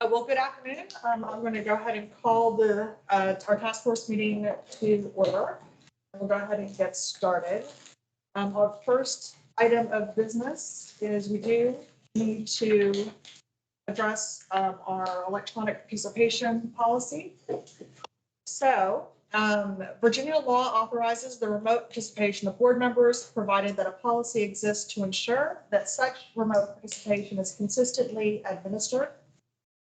Well, good afternoon. I'm going to go ahead and call the our task force meeting to order. We'll go ahead and get started. Our first item of business is we do need to address our electronic participation policy. So Virginia law authorizes the remote participation of board members, provided that a policy exists to ensure that such remote participation is consistently administered.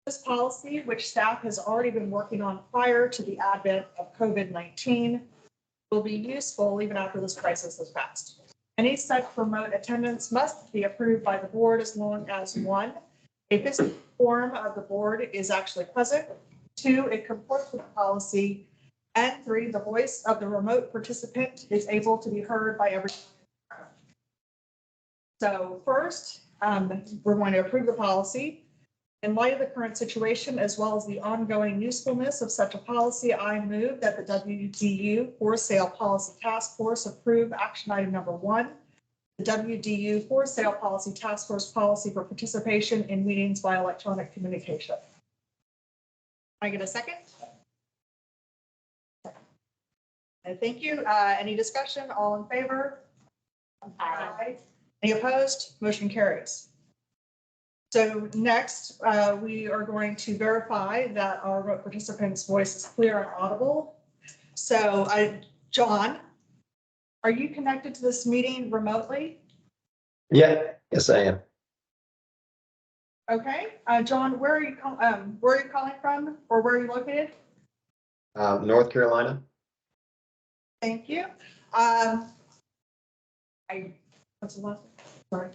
This policy, which staff has already been working on prior to the advent of COVID-19, will be useful even after this crisis has passed. Any such remote attendance must be approved by the board as long as 1, a physical quorum of the board is actually present, 2, it comports with the policy, and 3, the voice of the remote participant is able to be heard by everyone. So first, we're going to approve the policy. In light of the current situation, as well as the ongoing usefulness of such a policy, I move that the WDU For-sale Policy Task Force approve action item number 1, the WDU For-sale Policy Task Force policy for participation in meetings by electronic communication. Can I get a second? Thank you. Any discussion? All in favor? Aye. Any opposed? Motion carries. So next, we are going to verify that our remote participant's voice is clear and audible. So John, are you connected to this meeting remotely? Yeah, yes, I am. Okay, John, where are you calling from, or where are you located? North Carolina. Thank you. What's the last one? Sorry.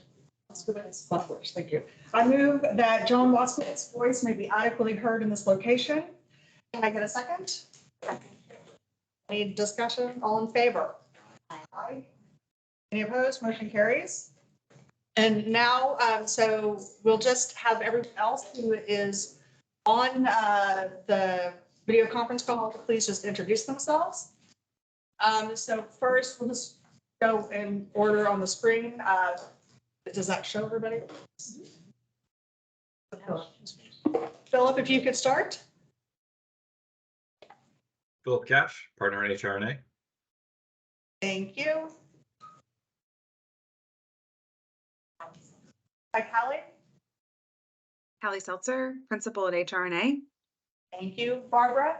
Thank you. I move that John Watson's voice may be adequately heard in this location. Can I get a second? Any discussion? All in favor? Aye. Any opposed? Motion carries. And now, so we'll just have everyone else who is on the video conference call to please just introduce themselves. So first, we'll just go in order on the screen. Does that show everybody? Philip, if you could start. Philip Cash, partner in HRNA. Thank you. Hi, Callie. Callie Seltzer, principal at HRNA. Thank you. Barbara.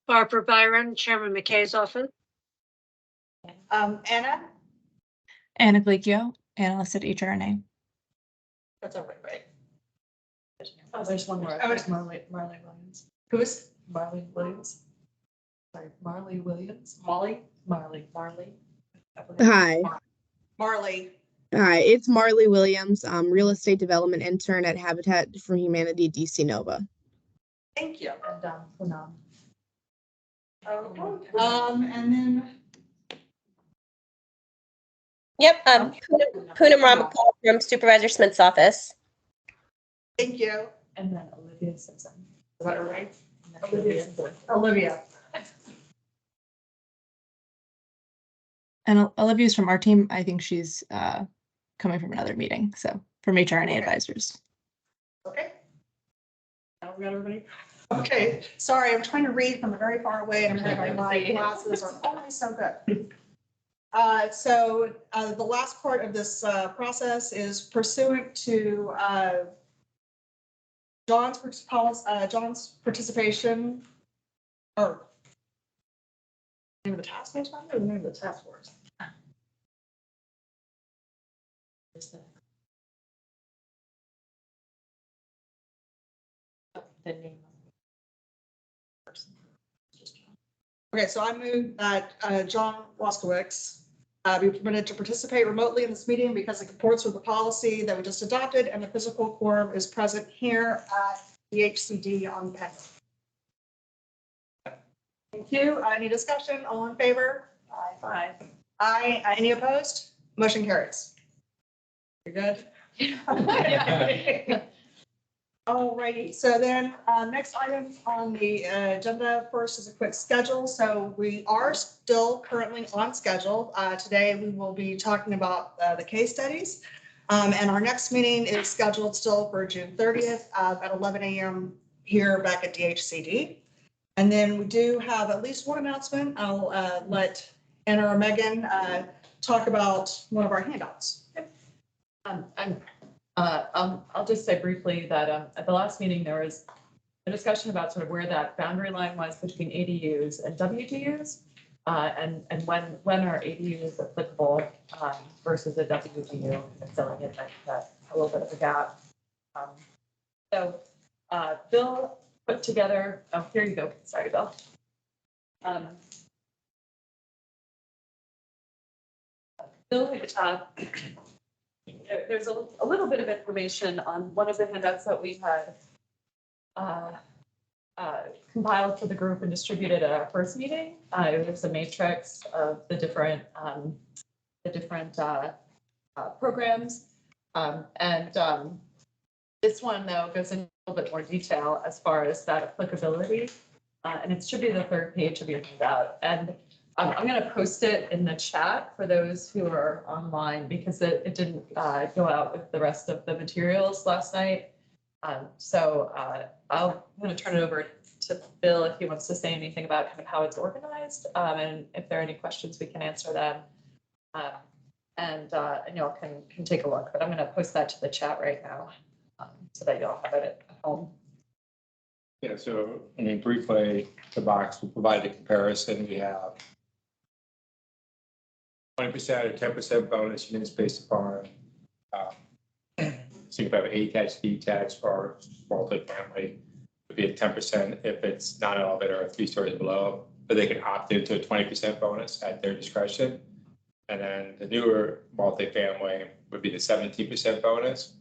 Barbara Byron, Chairman McKay's office. Anna. Anna Glicchio, analyst at HRNA. That's all right. Oh, there's one more. Oh, There's Marley Williams. Who's Marley Williams. Sorry, Marley Williams. Molly? Marley. Hi. Marley. Hi, it's Marley Williams, real estate development intern at Habitat for Humanity, DC Nova. Thank you. And Punam. Okay. And then. Yep, Poonam Ramakul from Supervisor Smith's office. Thank you. And then Olivia Simpson. Is that right? Olivia. Olivia. And Olivia's from our team. I think she's coming from another meeting. So from HRNA advisors. Okay. Now we got everybody. Okay. Sorry, I'm trying to read from very far away, and my glasses are only so good. So the last part of this process is pursuant to John's participation, or name of the task force, or the name of the task force. The name of the person. Okay, so I move that John Waskowicz be permitted to participate remotely in this meeting because it comports with the policy that we just adopted, and the physical quorum is present here at the HCD on Penn. Thank you. Any discussion? All in favor? Aye. Aye. Any opposed? Motion carries. You're good? All righty. So then next item on the agenda first is a quick schedule. So we are still currently on schedule. Today we will be talking about the case studies. And our next meeting is scheduled still for June 30th at 11 a.m. here back at DHCD. And then we do have at least one announcement. I'll let Anna or Megan talk about one of our handouts. I'll just say briefly that at the last meeting, there was a discussion about sort of where that boundary line was between ADUs and WDUs. And when are ADUs applicable versus a WDU, and filling in that a little bit of a gap. So Bill put together, oh, here you go. Sorry, Bill. Bill, there's a little bit of information on one of the handouts that we had compiled for the group and distributed at our first meeting. It was a matrix of the different programs. This one, though, goes into a little bit more detail as far as that applicability. And it should be the third page of your handout. And I'm going to post it in the chat for those who are online because it didn't go out with the rest of the materials last night. I'm going to turn it over to Bill if he wants to say anything about kind of how it's organized, and if there are any questions, we can answer them. And y'all can take a look, but I'm going to post that to the chat right now so that y'all have it at home. Yeah, so I mean, briefly, the box will provide a comparison. We have 20% or 10% bonus units based upon so you have A attached, D attached, or multifamily would be at 10% if it's not an elevator or 3 stories below, but they can opt into a 20% bonus at their discretion. And then the newer multifamily would be the 17% bonus.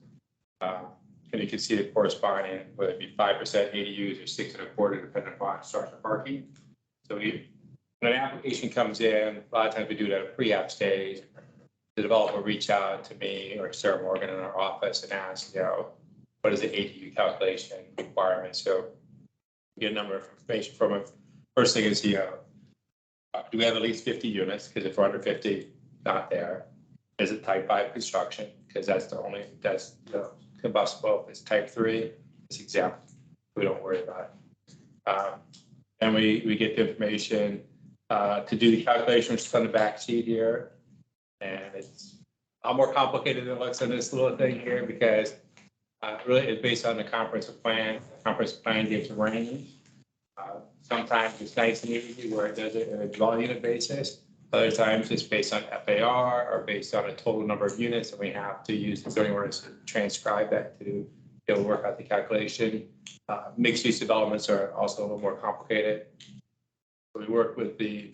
And you can see the corresponding, whether it be 5% ADUs or 6.25%, depending upon structure parking. So when an application comes in, a lot of times we do it at a pre-app stage. The developer will reach out to me or Sarah Morgan in our office and ask, what is the ADU calculation requirement? So we get a number of information from it. First thing is, do we have at least 50 units? Because if we're under 50, not there. Is it type 5 construction? Because that's the combustible. If it's type 3, it's exempt. We don't worry about it. And we get the information to do the calculation, which is on the back sheet here. And it's a lot more complicated than it looks in this little thing here because really it's based on the comprehensive plan. The comprehensive plan gives a range. Sometimes it's nice and easy where it does it on a dwelling unit basis. Other times it's based on FAR or based on a total number of units, and we have to use the zoning ordinance to transcribe that to be able to work out the calculation. Mixed use developments are also a little more complicated. So we work with the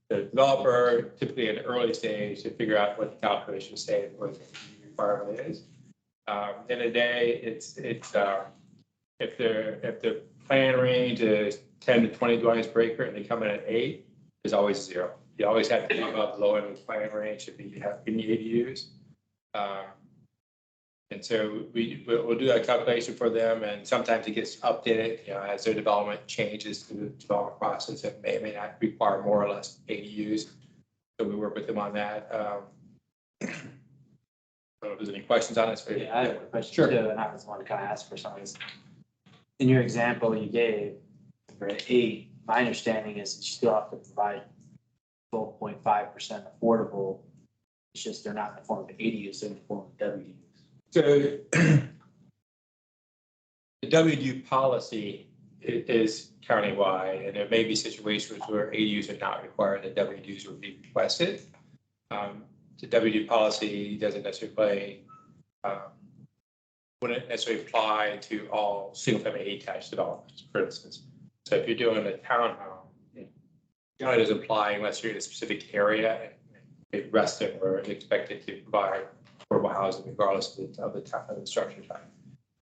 developer, typically in the early stage, to figure out what the calculation state what the requirement is. In a day, it's if the plan range is 10 to 20 dwellings per acre and they come in at 8, there's always 0. You always have to think about the low end of the plan range if you have any ADUs. And so we'll do that calculation for them, and sometimes it gets updated, as their development changes through the development process. It may or may not require more or less ADUs. So we work with them on that. I don't know if there's any questions on this. Yeah, I have a question Sure. too, and I just want to kind of ask for some of this. In your example you gave for 8, my understanding is you still have to provide 12.5% affordable. It's just they're not in the form of ADUs, they're in the form of WDUs. So the WDU policy is countywide, and there may be situations where ADUs are not required, that WDUs would be requested. The WDU policy doesn't necessarily wouldn't necessarily apply to all single-family attached developments, for instance. So if you're doing a townhome, it generally doesn't apply unless you're in a specific area and resident or expected to provide affordable housing regardless of the structure type.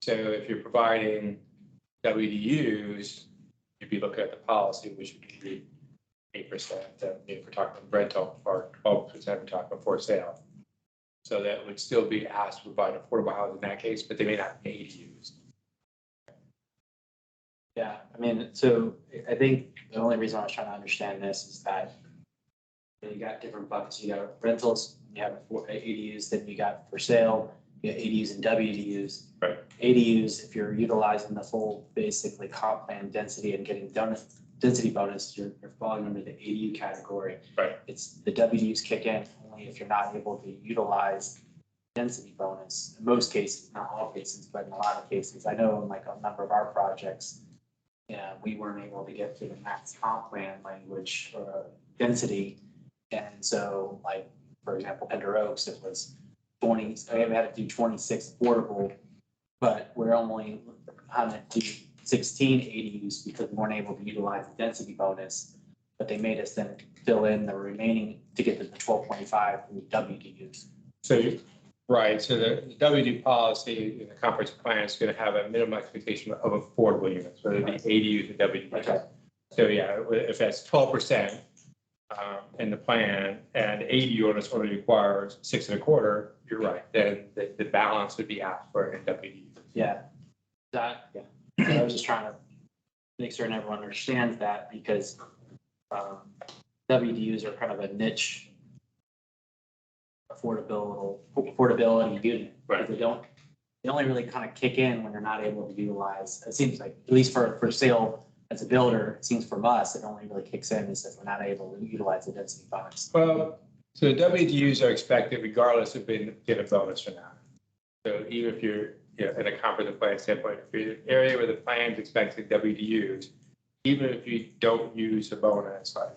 So if you're providing WDUs, you'd be looking at the policy, which would be 8%. If we're talking rental, or 12%, we're talking for sale. So that would still be asked to provide affordable housing in that case, but they may not be ADUs. Yeah, I mean, so I think the only reason I was trying to understand this is that you got different buckets. You got rentals, you have ADUs, then you got for sale, ADUs and WDUs. Right. ADUs, if you're utilizing the full basically comp plan density and getting density bonus, you're falling under the ADU category. Right. It's the WDUs kick in only if you're not able to utilize density bonus. In most cases, not all cases, but in a lot of cases, I know in like a number of our projects, we weren't able to get to the max comp plan language or density. And so like, for example, Pender Oaks, it was 20, so we had to do 26 affordable, but we're only having to do 16 ADUs because we weren't able to utilize the density bonus, but they made us then fill in the remaining to get to the 12.5 through WDUs. So, right, so the WD policy in the comprehensive plan is going to have a minimum expectation of affordable units, whether it be ADUs or WDUs. Okay. So yeah, if that's 12% in the plan and ADU ordinance only requires 6.25, you're right, then the balance would be asked for in WDU. Yeah. That, yeah. So I was just trying to make certain everyone understands that because WDUs are kind of a niche affordability unit. Right. They only really kind of kick in when you're not able to utilize, it seems like, at least for sale as a builder, it seems from us, it only really kicks in is if we're not able to utilize the density bonus. Well, so the WDUs are expected regardless of being given a bonus or not. So even if you're in a comprehensive plan standpoint, if you're in an area where the plan is expecting WDUs, even if you don't use a bonus, like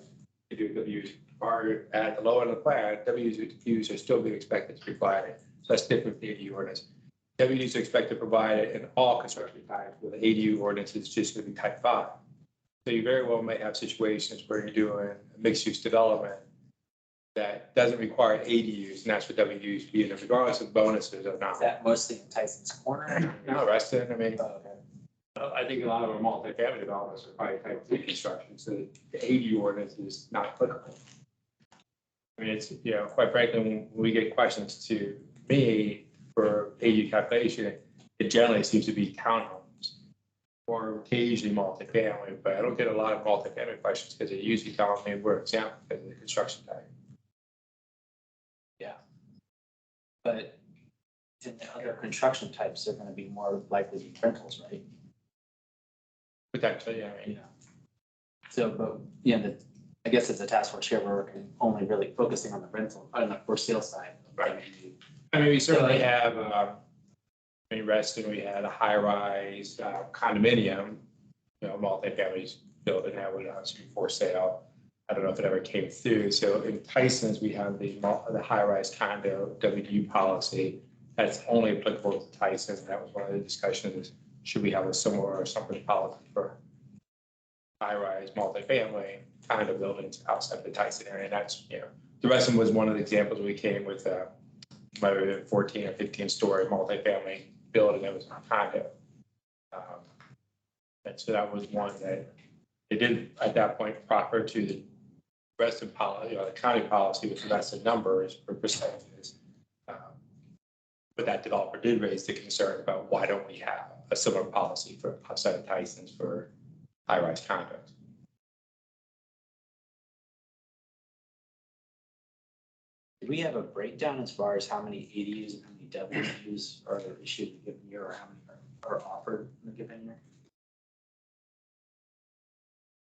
you do WDUs, or at the low end of the plan, WDUs are still being expected to be provided. So that's different from the ADU ordinance. WDUs are expected to provide it in all construction types, where the ADU ordinance is just going to be type 5. So you very well may have situations where you're doing a mixed-use development that doesn't require ADUs, and that's what WDUs would be, and regardless of bonuses or not. Is that mostly in Tyson's Corner? No, Reston, I mean, Oh, okay. I think a lot of our multifamily developments are probably type 3 construction, so the ADU ordinance is not applicable. I mean, it's, quite frankly, when we get questions to me for ADU calculation, it generally seems to be townhomes or occasionally multifamily, but I don't get a lot of multifamily questions because they usually tell me we're exempt because of the construction type. Yeah. But in the other construction types, they're going to be more likely to be rentals, right? Potentially, yeah. I mean, So, but I guess as a task force here, we're working only really focusing on the rental, on the for sale side. Right. I mean, we certainly have, Reston, we had a high-rise condominium, multifamily building that would obviously be for sale. I don't know if it ever came through. So in Tyson's, we have the high-rise condo WDU policy that's only applicable to Tyson. That was one of the discussions: should we have a similar or something policy for high-rise multifamily condo buildings outside the Tyson area? And that's, the rest of them was one of the examples we came with. Might have been 14 or 15 story multifamily building that was a condo. And so that was one that they didn't at that point proper to the rest of policy, the county policy with the rest of numbers for percentages. But that developer did raise the concern about why don't we have a similar policy for outside of Tyson's for high-rise condos. Do we have a breakdown as far as how many ADUs and how many WDUs are issued in a given year, or how many are offered in a given year?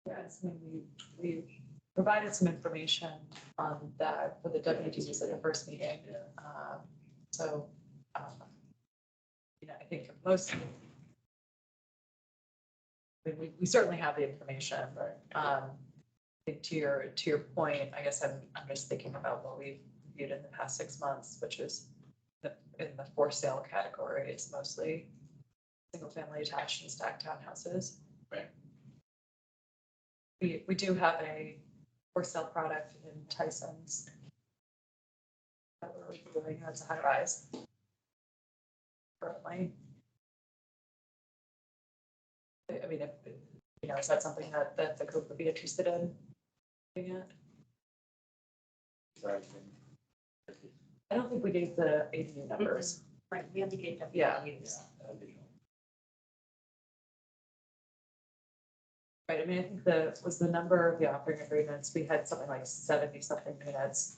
Yes, we provided some information on that for the WDUs at the first meeting. I think most, we certainly have the information. Right. To your point, I guess I'm just thinking about what we've viewed in the past 6 months, which is in the for sale category. It's mostly single family attached and stacked townhouses. Right. We do have a for sale product in Tyson's that we're reviewing. It's a high rise currently. I mean, if, is that something that the group would be interested in looking at? I don't think we gave the ADU numbers. Right, we only gave them. Yeah. Right, I mean, I think was the number of the offering agreements, we had something like 70 something units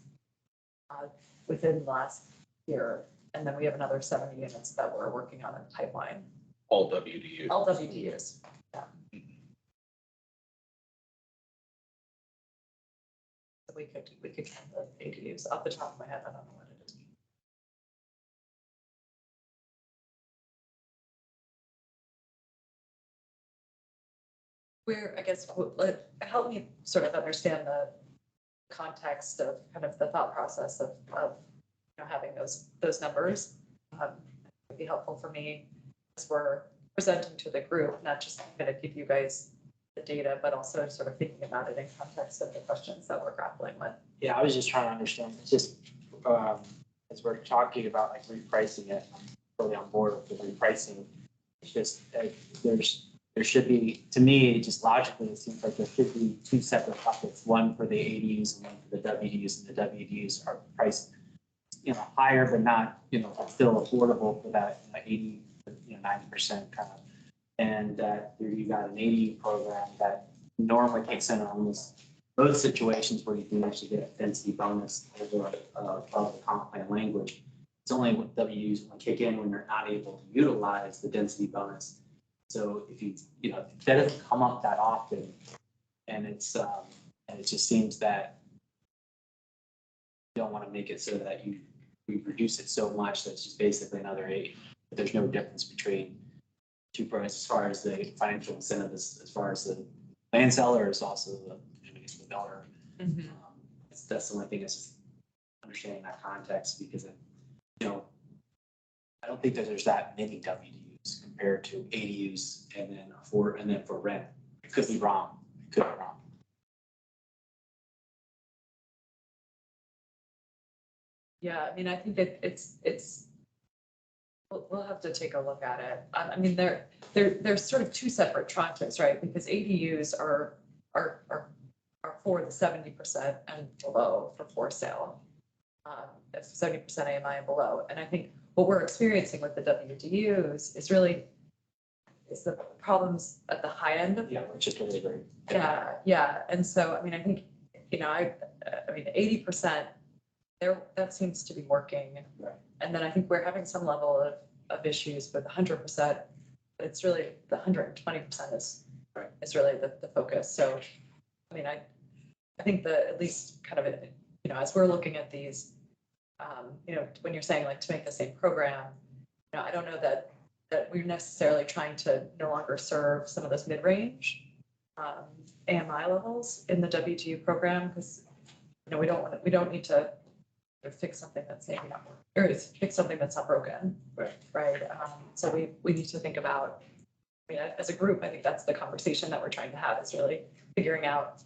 within the last year And then we have another 70 units that we're working on in the pipeline, All WDU. all WDUs. Yeah. So we could count the ADUs off the top of my head. I don't know what it is. I guess, help me sort of understand the context of kind of the thought process of having those numbers. It'd be helpful for me as we're presenting to the group, not just going to give you guys the data, but also sort of thinking about it in context of the questions that we're grappling with. Yeah, I was just trying to understand, it's just, as we're talking about like repricing it, I'm totally on board with the repricing. It's just, there should be, to me, just logically, it seems like there should be two separate buckets, one for the ADUs and one for the WDUs, and the WDUs are priced, higher, but not, still affordable for that 80, 90% kind of. And that you got an ADU program that normally kicks in almost most situations where you can actually get a density bonus over above the comp plan language. It's only what WDUs will kick in when you're not able to utilize the density bonus. So if if that doesn't come up that often, and it just seems that you don't want to make it so that you reduce it so much that it's just basically another 8. But there's no difference between two programs as far as the financial incentive, as far as the land seller is also the builder. Mm-hmm. That's the only thing, is just understanding that context, because I don't think that there's that many WDUs compared to ADUs, and then for rent. It could be wrong. It could be wrong. Yeah, I mean, I think that it's we'll have to take a look at it. I mean, there's sort of two separate tranches, right? Because ADUs are for the 70% and below for sale. It's 70% AMI and below. And I think what we're experiencing with the WDUs is the problems at the high end. Yeah, which is really great. Yeah. And so, I mean, I think, I mean, 80%, that seems to be working. Right. And then I think we're having some level of issues with 100%, but it's really the 120% is really the focus. So, I mean, I think at least kind of, as we're looking at these, when you're saying like to make the same program, I don't know that we're necessarily trying to no longer serve some of those mid-range AMI levels in the WDU program, because we don't need to fix something that's maybe not working, or fix something that's not broken. Right. So we need to think about, as a group, I think that's the conversation that we're trying to have, is really figuring out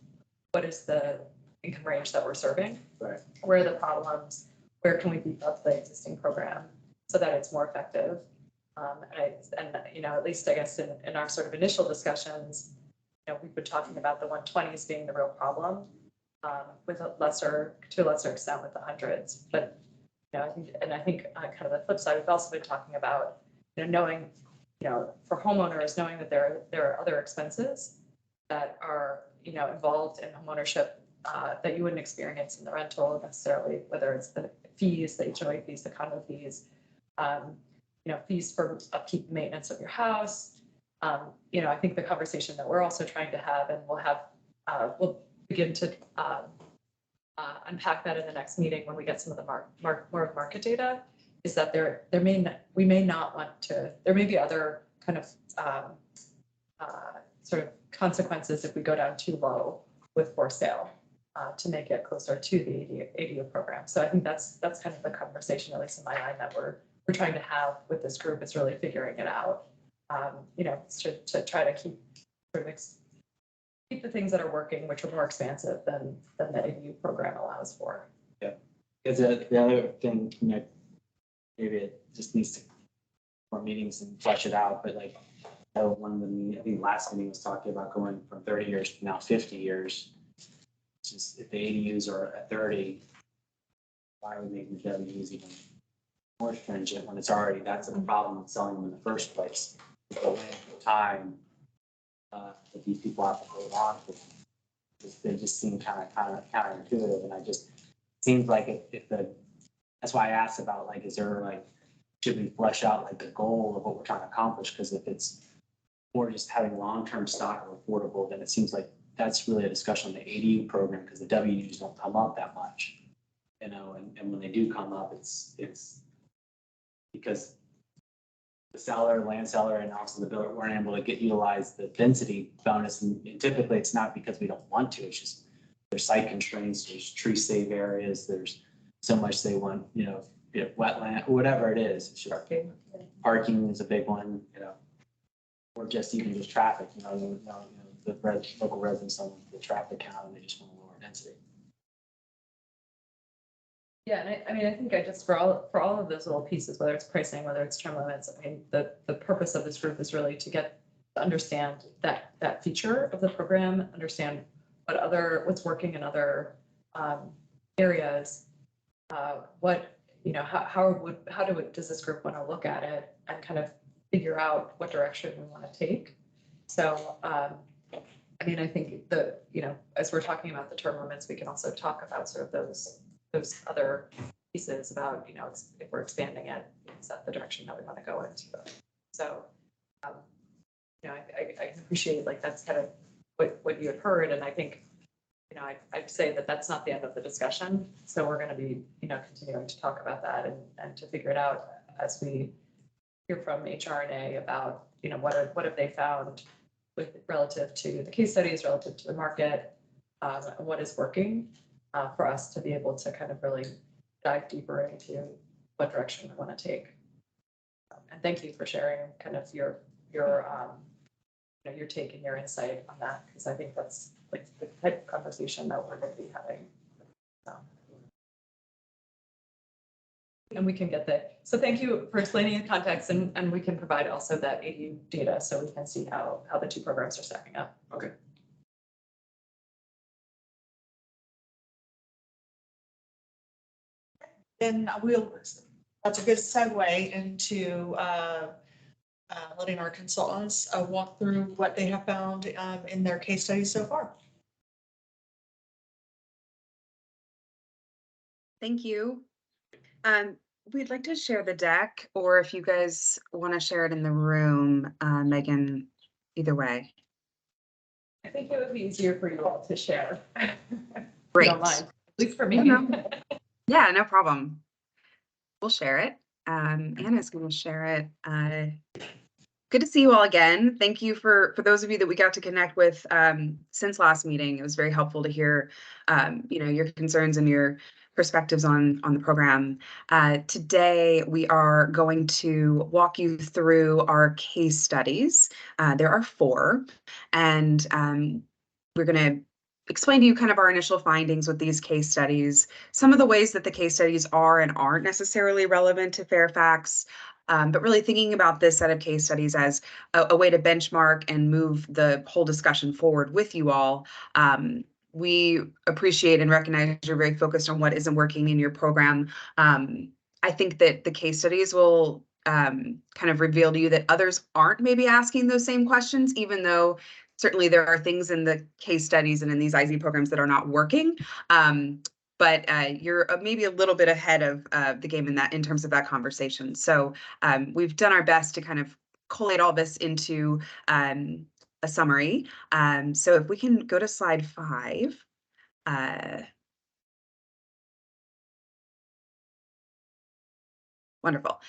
what is the income range that we're serving, where are the problems, where can we beef up the existing program so that it's more effective. And at least I guess in our sort of initial discussions, we've been talking about the 120s being the real problem, with to a lesser extent with the 100s. But I think kind of the flip side, we've also been talking about knowing, for homeowners, knowing that there are other expenses that are involved in homeownership that you wouldn't experience in the rental necessarily, whether it's the fees, the HOA fees, the condo fees, fees for upkeep and maintenance of your house. I think the conversation that we're also trying to have, and we'll begin to unpack that in the next meeting when we get some of the more market data, is that we may not want to, there may be other kind of sort of consequences if we go down too low with for sale to make it closer to the ADU program. So I think that's kind of the conversation, at least in my mind, that we're trying to have with this group, is really figuring it out, to try to keep the things that are working, which are more expansive than the ADU program allows for. Yeah, because the other thing, maybe it just needs to more meetings and flesh it out, but like one of the, I think last meeting was talking about going from 30 years to now 50 years. It's just, if the ADUs are at 30, why are we making the WDUs even more stringent when that's a problem with selling them in the first place? The length of time that these people have to hold on to, they just seem kind of counterintuitive, and seems like if the that's why I asked about like, is there like, should we flesh out like the goal of what we're trying to accomplish? Because if it's more just having long-term stock of affordable, then it seems like that's really a discussion on the ADU program, because the WDUs don't come up that much. You know, and when they do come up, it's because the seller, land seller, and also the builder weren't able to utilize the density bonus. And typically it's not because we don't want to, it's just there's site constraints, there's tree save areas, there's so much they want, you know, wetland, whatever it is. It's just parking is a big one, you know, or just even just traffic, the local residents on the traffic count, and they just want a lower density. Yeah, and I mean, I think I just, for all of those little pieces, whether it's pricing, whether it's term limits, I mean, the purpose of this group is really to understand that feature of the program, understand what's working in other areas, does this group want to look at it and kind of figure out what direction we want to take. So, I mean, I think as we're talking about the term limits, we can also talk about sort of those other pieces about, if we're expanding it, is that the direction that we want to go into? So, I appreciate like that's kind of what you had heard, and I think, I'd say that that's not the end of the discussion. So we're going to be, continuing to talk about that and to figure it out as we hear from HRNA about, what have they found relative to the case studies, relative to the market, and what is working. For us to be able to kind of really dive deeper into what direction we want to take. And thank you for sharing kind of your take and your insight on that, because I think that's like the type of conversation that we're going to be having. And we can get that. So thank you for explaining the context, and we can provide also that ADU data so we can see how the two programs are stacking up. Okay. Then that's a good segue into letting our consultants walk through what they have found in their case studies so far. Thank you. We'd like to share the deck, or if you guys want to share it in the room, Megan, either way. I think it would be easier for you all to share. Great. Don't mind, at least for me. No. Yeah, no problem. We'll share it. Anna's going to share it. Good to see you all again. Thank you for those of you that we got to connect with since last meeting. It was very helpful to hear, your concerns and your perspectives on the program. Today, we are going to walk you through our case studies. There are 4, and we're going to explain to you kind of our initial findings with these case studies, some of the ways that the case studies are and aren't necessarily relevant to Fairfax, but really thinking about this set of case studies as a way to benchmark and move the whole discussion forward with you all. We appreciate and recognize you're very focused on what isn't working in your program. I think that the case studies will kind of reveal to you that others aren't maybe asking those same questions, even though certainly there are things in the case studies and in these IZ programs that are not working. But you're maybe a little bit ahead of the game in terms of that conversation. So we've done our best to kind of collate all this into a summary. So if we can go to slide 5. Wonderful.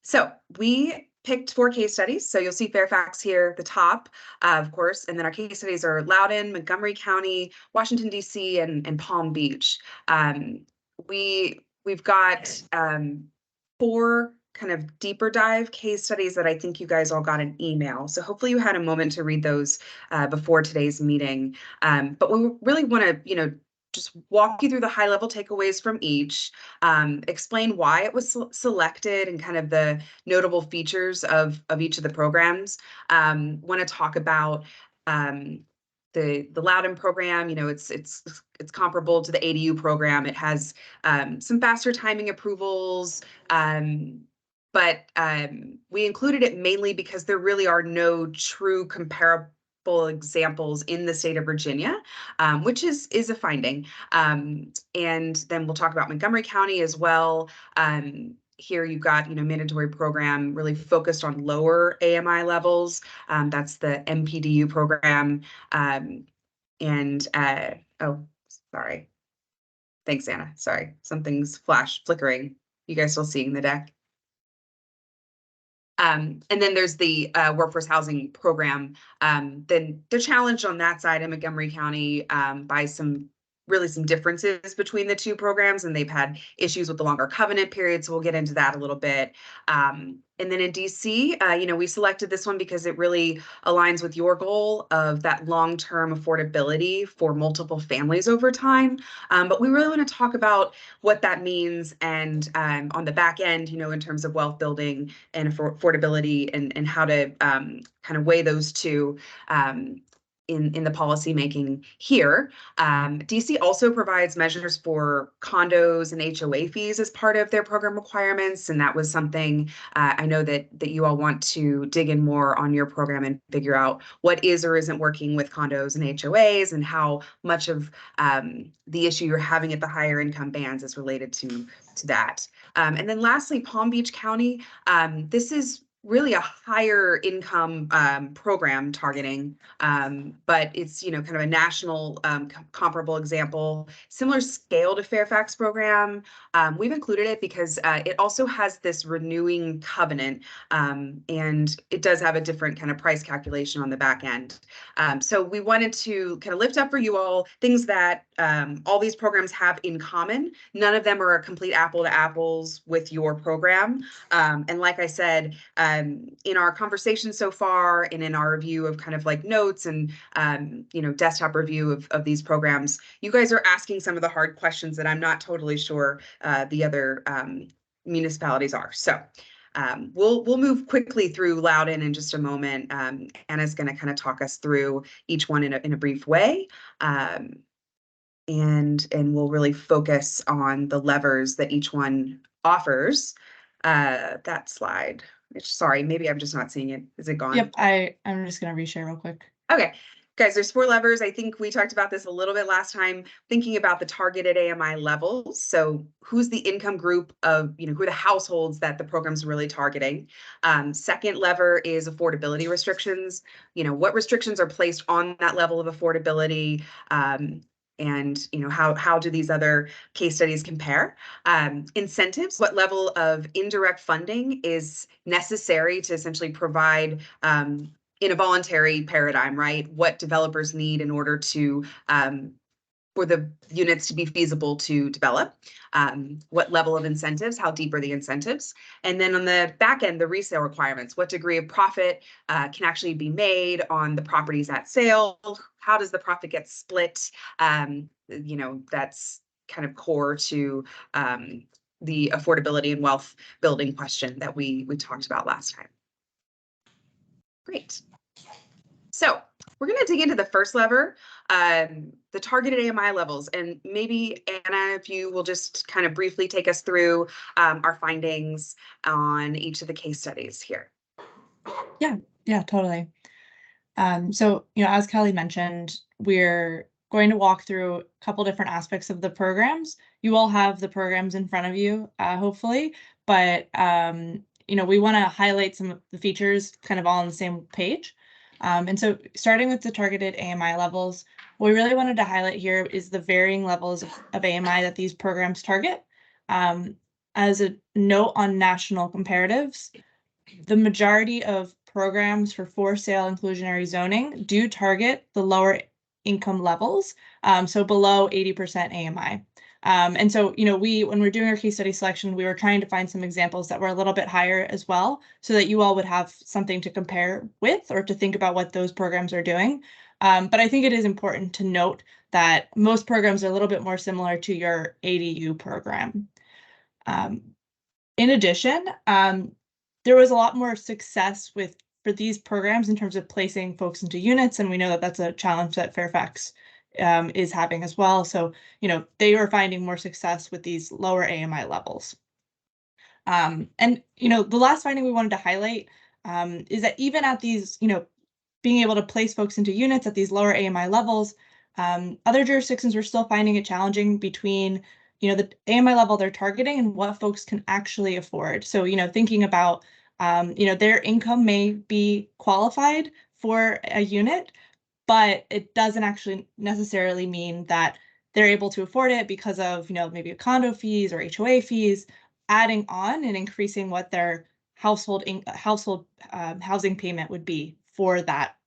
So we picked 4 case studies. So you'll see Fairfax here at the top, of course, and then our case studies are Loudoun, Montgomery County, Washington, D.C., and Palm Beach. We've got 4 kind of deeper dive case studies that I think you guys all got an email. So hopefully you had a moment to read those before today's meeting. But we really want to, just walk you through the high level takeaways from each, explain why it was selected and kind of the notable features of each of the programs. Want to talk about the Loudoun program. It's comparable to the ADU program. It has some faster timing approvals, but we included it mainly because there really are no true examples in the state of Virginia, which is a finding. And then we'll talk about Montgomery County as well. Here you've got, mandatory program really focused on lower AMI levels. That's the MPDU program. Oh, sorry. Thanks, Anna. Sorry, something's flickering. You guys still seeing the deck? And then there's the workforce housing program. Then they're challenged on that side in Montgomery County by some differences between the two programs, and they've had issues with the longer covenant period. So we'll get into that a little bit. And then in DC, we selected this one because it really aligns with your goal of that long-term affordability for multiple families over time. But we really want to talk about what that means and on the back end, in terms of wealth building and affordability and how to kind of weigh those two in the policy making here. DC also provides measures for condos and HOA fees as part of their program requirements. And that was something I know that you all want to dig in more on your program and figure out what is or isn't working with condos and HOAs and how much of the issue you're having at the higher income bands is related to that. And then lastly, Palm Beach County. This is really a higher income program targeting, but it's kind of a national comparable example, similar scale to Fairfax program. We've included it because it also has this renewing covenant, and it does have a different kind of price calculation on the back end. So we wanted to kind of lift up for you all things that all these programs have in common. None of them are a complete apple to apples with your program. And like I said, in our conversation so far and in our review of kind of like notes and, desktop review of these programs, you guys are asking some of the hard questions that I'm not totally sure the other municipalities are. So we'll move quickly through Loudoun in just a moment. Anna's going to kind of talk us through each one in a brief way. And we'll really focus on the levers that each one offers. That slide. Sorry, maybe I'm just not seeing it. Is it gone? Yep, I'm just gonna reshare real quick. Okay, guys, there's 4 levers. I think we talked about this a little bit last time, thinking about the targeted AMI levels. So who's the income group of, who are the households that the program's really targeting? Second lever is affordability restrictions. What restrictions are placed on that level of affordability? And how do these other case studies compare? Incentives, what level of indirect funding is necessary to essentially provide in a voluntary paradigm, right? What developers need in order to for the units to be feasible to develop, what level of incentives, how deep are the incentives? And then on the back end, the resale requirements, what degree of profit can actually be made on the properties at sale? How does the profit get split? That's kind of core to the affordability and wealth building question that we talked about last time. Great. So we're going to dig into the first lever, the targeted AMI levels, and maybe Anna, if you will just kind of briefly take us through our findings on each of the case studies here. Yeah, totally. So, as Kelly mentioned, we're going to walk through a couple different aspects of the programs. You all have the programs in front of you, hopefully, but, we want to highlight some of the features kind of all on the same page. And so starting with the targeted AMI levels, what we really wanted to highlight here is the varying levels of AMI that these programs target. As a note on national comparatives, the majority of programs for sale inclusionary zoning do target the lower income levels, so below 80% AMI. And so, when we're doing our case study selection, we were trying to find some examples that were a little bit higher as well, so that you all would have something to compare with or to think about what those programs are doing. But I think it is important to note that most programs are a little bit more similar to your ADU program. In addition, there was a lot more success for these programs in terms of placing folks into units, and we know that that's a challenge that Fairfax is having as well. So, they are finding more success with these lower AMI levels. And, the last finding we wanted to highlight is that even at these, being able to place folks into units at these lower AMI levels. Other jurisdictions were still finding it challenging between, the AMI level they're targeting and what folks can actually afford. So, thinking about, their income may be qualified for a unit, but it doesn't actually necessarily mean that they're able to afford it because of, maybe condo fees or HOA fees, adding on and increasing what their household housing payment would be for that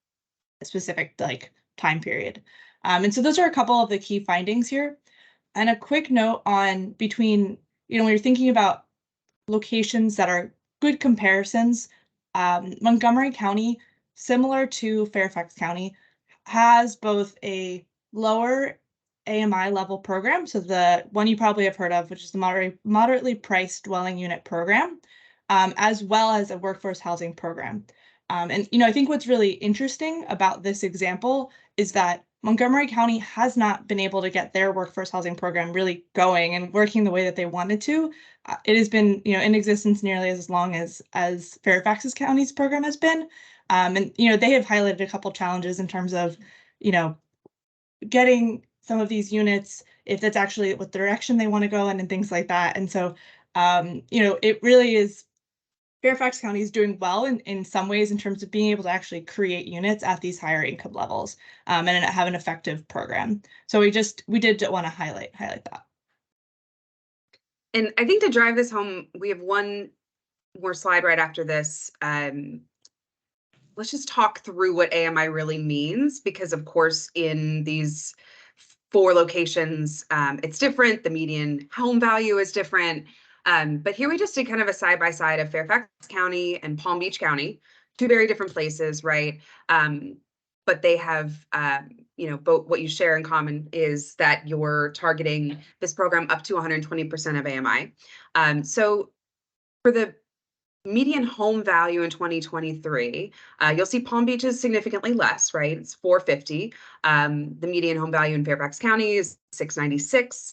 specific time period. And so those are a couple of the key findings here. And a quick note on between, when you're thinking about locations that are good comparisons, Montgomery County, similar to Fairfax County, has both a lower AMI level program, so the one you probably have heard of, which is the moderately priced dwelling unit program, as well as a workforce housing program. And I think what's really interesting about this example is that Montgomery County has not been able to get their workforce housing program really going and working the way that they wanted to. It has been, in existence nearly as long as Fairfax County's program has been. And, they have highlighted a couple challenges in terms of, getting some of these units, if that's actually what direction they want to go in and things like that. And so, it really is, Fairfax County is doing well in some ways in terms of being able to actually create units at these higher income levels and have an effective program. So we did want to highlight that. And I think to drive this home, we have one more slide right after this. Let's just talk through what AMI really means, because of course in these 4 locations, it's different. The median home value is different. But here we just did kind of a side-by-side of Fairfax County and Palm Beach County, 2 very different places, right? But they have, both what you share in common is that you're targeting this program up to 120% of AMI. So for the median home value in 2023, you'll see Palm Beach is significantly less, right? It's $450. The median home value in Fairfax County is $696.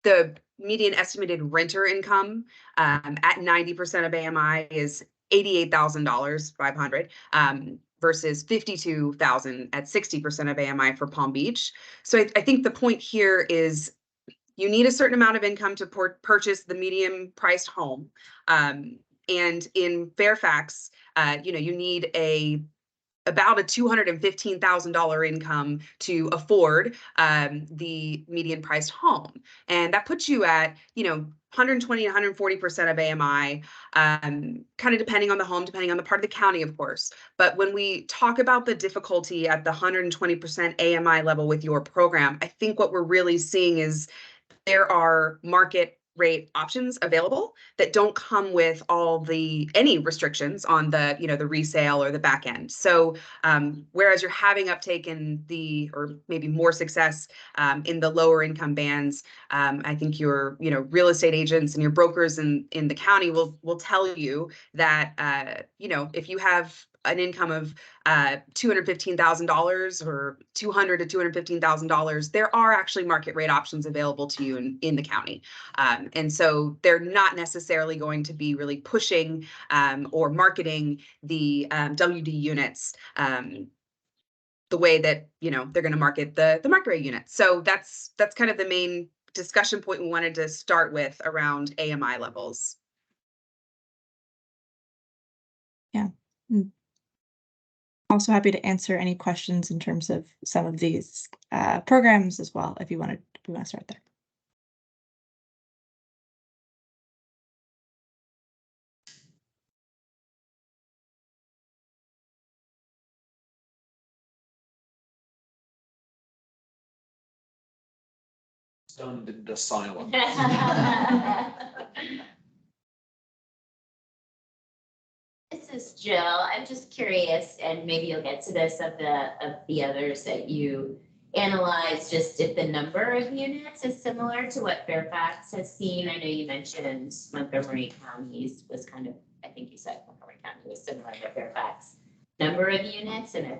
The median estimated renter income at 90% of AMI is $88,500 versus $52,000 at 60% of AMI for Palm Beach. So I think the point here is you need a certain amount of income to purchase the medium priced home. And in Fairfax, you need about a $215,000 income to afford the median priced home. And that puts you at, 120 to 140% of AMI, kind of depending on the home, depending on the part of the county, of course. But when we talk about the difficulty at the 120% AMI level with your program, I think what we're really seeing is there are market rate options available that don't come with any restrictions on the the resale or the back end. So whereas you're having uptake in or maybe more success in the lower income bands, I think your real estate agents and your brokers in the county will tell you that if you have an income of $215,000 or $200,000 to $215,000, there are actually market rate options available to you in the county. And so they're not necessarily going to be really pushing or marketing the WD units the way that they're going to market the market rate units. So that's kind of the main discussion point we wanted to start with around AMI levels. Yeah. Also happy to answer any questions in terms of some of these programs as well, if you want to start there. Stunned into silence. This is Jill. I'm just curious, and maybe you'll get to this of the others that you analyzed, just if the number of units is similar to what Fairfax has seen. I know you mentioned Montgomery County was kind of, I think you said Montgomery County was similar to Fairfax number of units, and if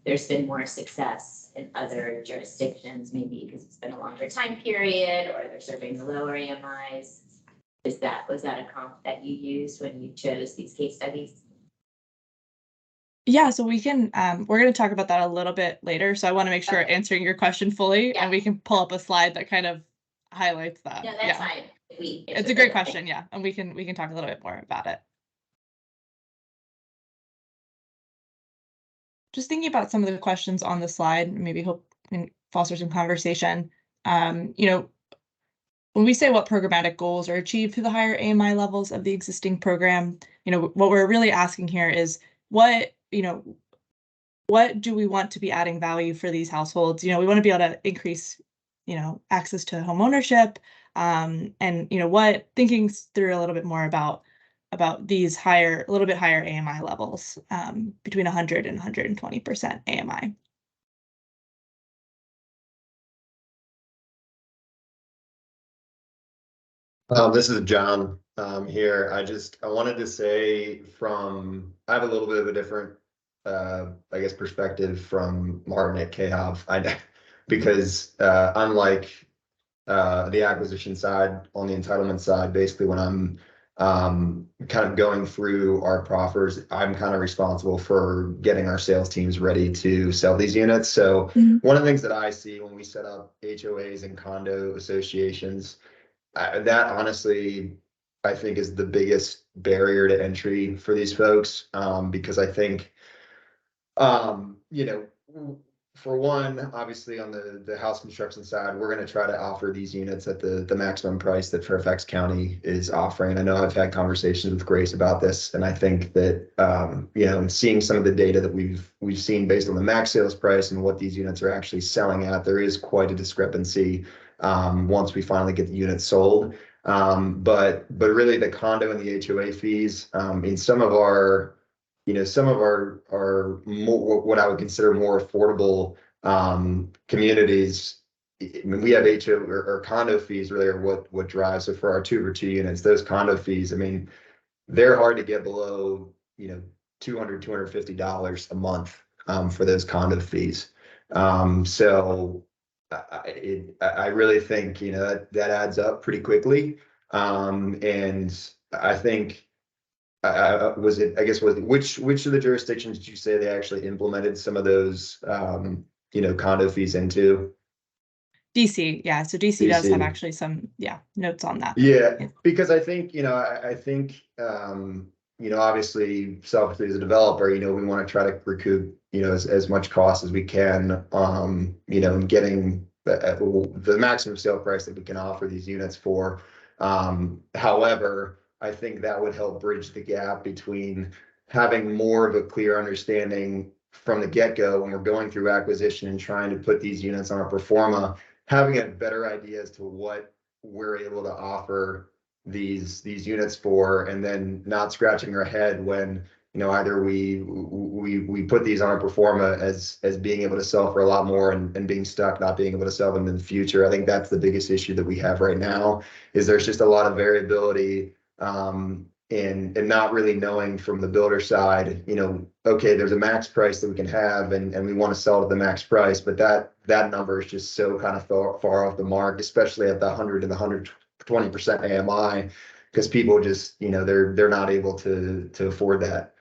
there's been more success in other jurisdictions, maybe because it's been a longer time period or they're serving the lower AMIs. Was that a comp that you used when you chose these case studies? Yeah, so we can, we're gonna talk about that a little bit later, so I wanna make sure Okay. answering your question fully, Yeah. and we can pull up a slide that kind of highlights that. No, that's Yeah. fine. We It's a great question, yeah, and we can talk a little bit more about it. Just thinking about some of the questions on the slide, maybe hope and foster some conversation. You know, when we say what programmatic goals are achieved through the higher AMI levels of the existing program, you know, what we're really asking here is what, you know, what do we want to be adding value for these households? You know, we want to be able to increase, you know, access to home ownership, and you know, what thinking through a little bit more about these higher, a little bit higher AMI levels, between 100 and 120% AMI. This is John here. I wanted to say I have a little bit of a different, I guess, perspective from Martin at KHOV. Because unlike the acquisition side, on the entitlement side, basically when I'm kind of going through our proffers, I'm kind of responsible for getting our sales teams ready to sell these units. So one of the things that I see when we set up HOAs and condo associations, that honestly, I think is the biggest barrier to entry for these folks, because I think, you know, for one, obviously on the house construction side, we're going to try to offer these units at the maximum price that Fairfax County is offering. And I know I've had conversations with Grace about this, and I think that, you know, seeing some of the data that we've seen based on the max sales price and what these units are actually selling at, there is quite a discrepancy once we finally get the units sold. But really the condo and the HOA fees, in some of our, you know, some of our more, what I would consider more affordable communities, I mean, we have HO or condo fees really are what drives. So for our 2 over 2 units, those condo fees, I mean, they're hard to get below, you know, $250 a month for those condo fees. So I really think, you know, that adds up pretty quickly. And I think, was it, I guess, which of the jurisdictions did you say they actually implemented some of those, you know, condo fees into? DC, yeah. So DC does have DC. actually some, yeah, notes on that. Yeah, because I think, you know, I think, you know, obviously selfishly as a developer, you know, we want to try to recoup, you know, as much cost as we can, you know, and getting the maximum sale price that we can offer these units for. However, I think that would help bridge the gap between having more of a clear understanding from the get-go when we're going through acquisition and trying to put these units on a pro forma, having a better idea as to what we're able to offer these units for, and then not scratching our head when, you know, either we put these on a pro forma as being able to sell for a lot more and being stuck not being able to sell them in the future. I think that's the biggest issue that we have right now, is there's just a lot of variability, and not really knowing from the builder side, you know, okay, there's a max price that we can have and we want to sell at the max price, but that number is just so kind of far off the mark, especially at the 100 and the 120% AMI, because people just, you know, they're not able to afford that.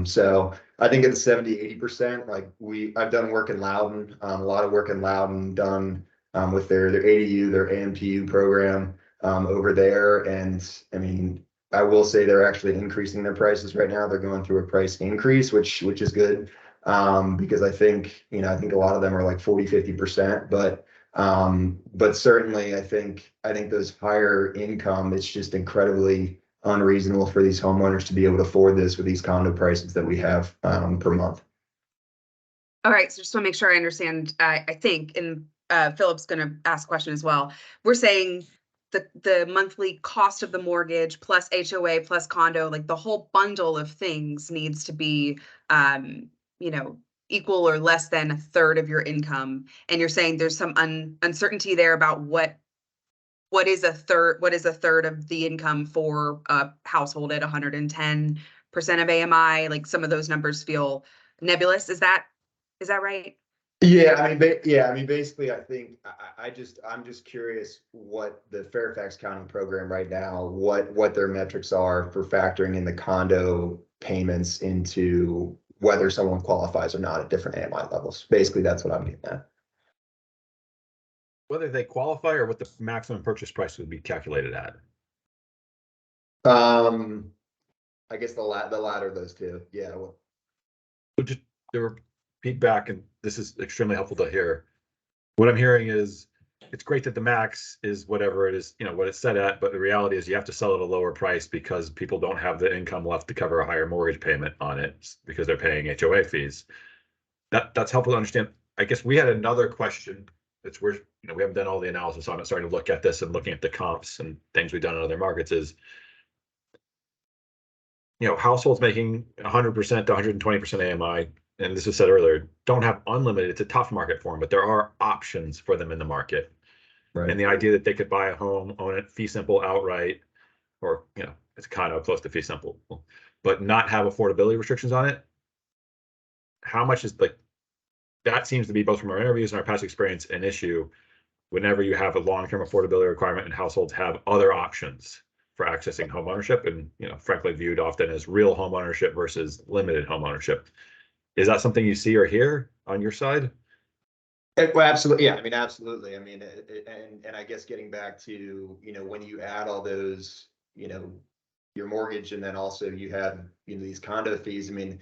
So I think at the 70-80%, like I've done work in Loudoun, a lot of work in Loudoun done with their ADU, their AMPU program over there. And I mean, I will say they're actually increasing their prices right now. They're going through a price increase, which is good. Because I think, you know, I think a lot of them are like 40-50%, but certainly I think those higher income, it's just incredibly unreasonable for these homeowners to be able to afford this with these condo prices that we have per month. All right, so just want to make sure I understand, I think, and Philip's going to ask a question as well. We're saying the monthly cost of the mortgage plus HOA plus condo, like the whole bundle of things needs to be, you know, equal or less than a third of your income. And you're saying there's some uncertainty there about what is a third of the income for a household at 110% of AMI? Like some of those numbers feel nebulous. Is that right? Yeah, I mean, basically, I think I'm just curious what the Fairfax County program right now, what their metrics are for factoring in the condo payments into whether someone qualifies or not at different AMI levels. Basically, that's what I'm getting at. Whether they qualify or what the maximum purchase price would be calculated at. I guess the latter of those two. Yeah. Well, Just to repeat back, and this is extremely helpful to hear. What I'm hearing is it's great that the max is whatever it is, what it's set at, but the reality is you have to sell at a lower price because people don't have the income left to cover a higher mortgage payment on it because they're paying HOA fees. That's helpful to understand. I guess we had another question. It's where, we haven't done all the analysis on it, starting to look at this and looking at the comps and things we've done in other markets is, households making 100% to 120% AMI, and this was said earlier, don't have unlimited. It's a tough market for them, but there are options for them in the market. right. And the idea that they could buy a home, own it fee simple outright, or, it's kind of close to fee simple, but not have affordability restrictions on it. How much is that seems to be, both from our interviews and our past experience, an issue whenever you have a long-term affordability requirement and households have other options for accessing home ownership and, frankly viewed often as real home ownership versus limited home ownership. Is that something you see or hear on your side? Well, absolutely. Yeah. I mean, absolutely. I mean, and I guess getting back to, when you add all those, your mortgage, and then also you have, these condo fees. I mean,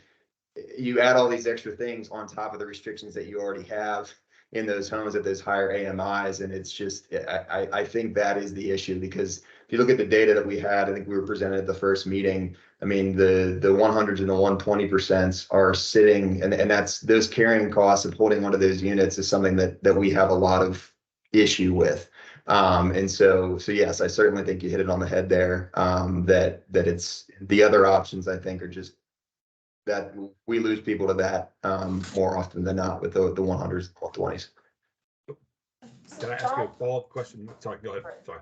you add all these extra things on top of the restrictions that you already have in those homes at those higher AMIs. And it's just, I think that is the issue, because if you look at the data that we had, I think we were presented at the first meeting. I mean, the 100s and the 120% are sitting, and that's those carrying costs of holding one of those units is something that we have a lot of issue with. And so yes, I certainly think you hit it on the head there. That it's the other options, I think, are just that we lose people to that more often than not with the 100s and 120s. Can I ask you a follow-up question? Sorry, go ahead. Sorry.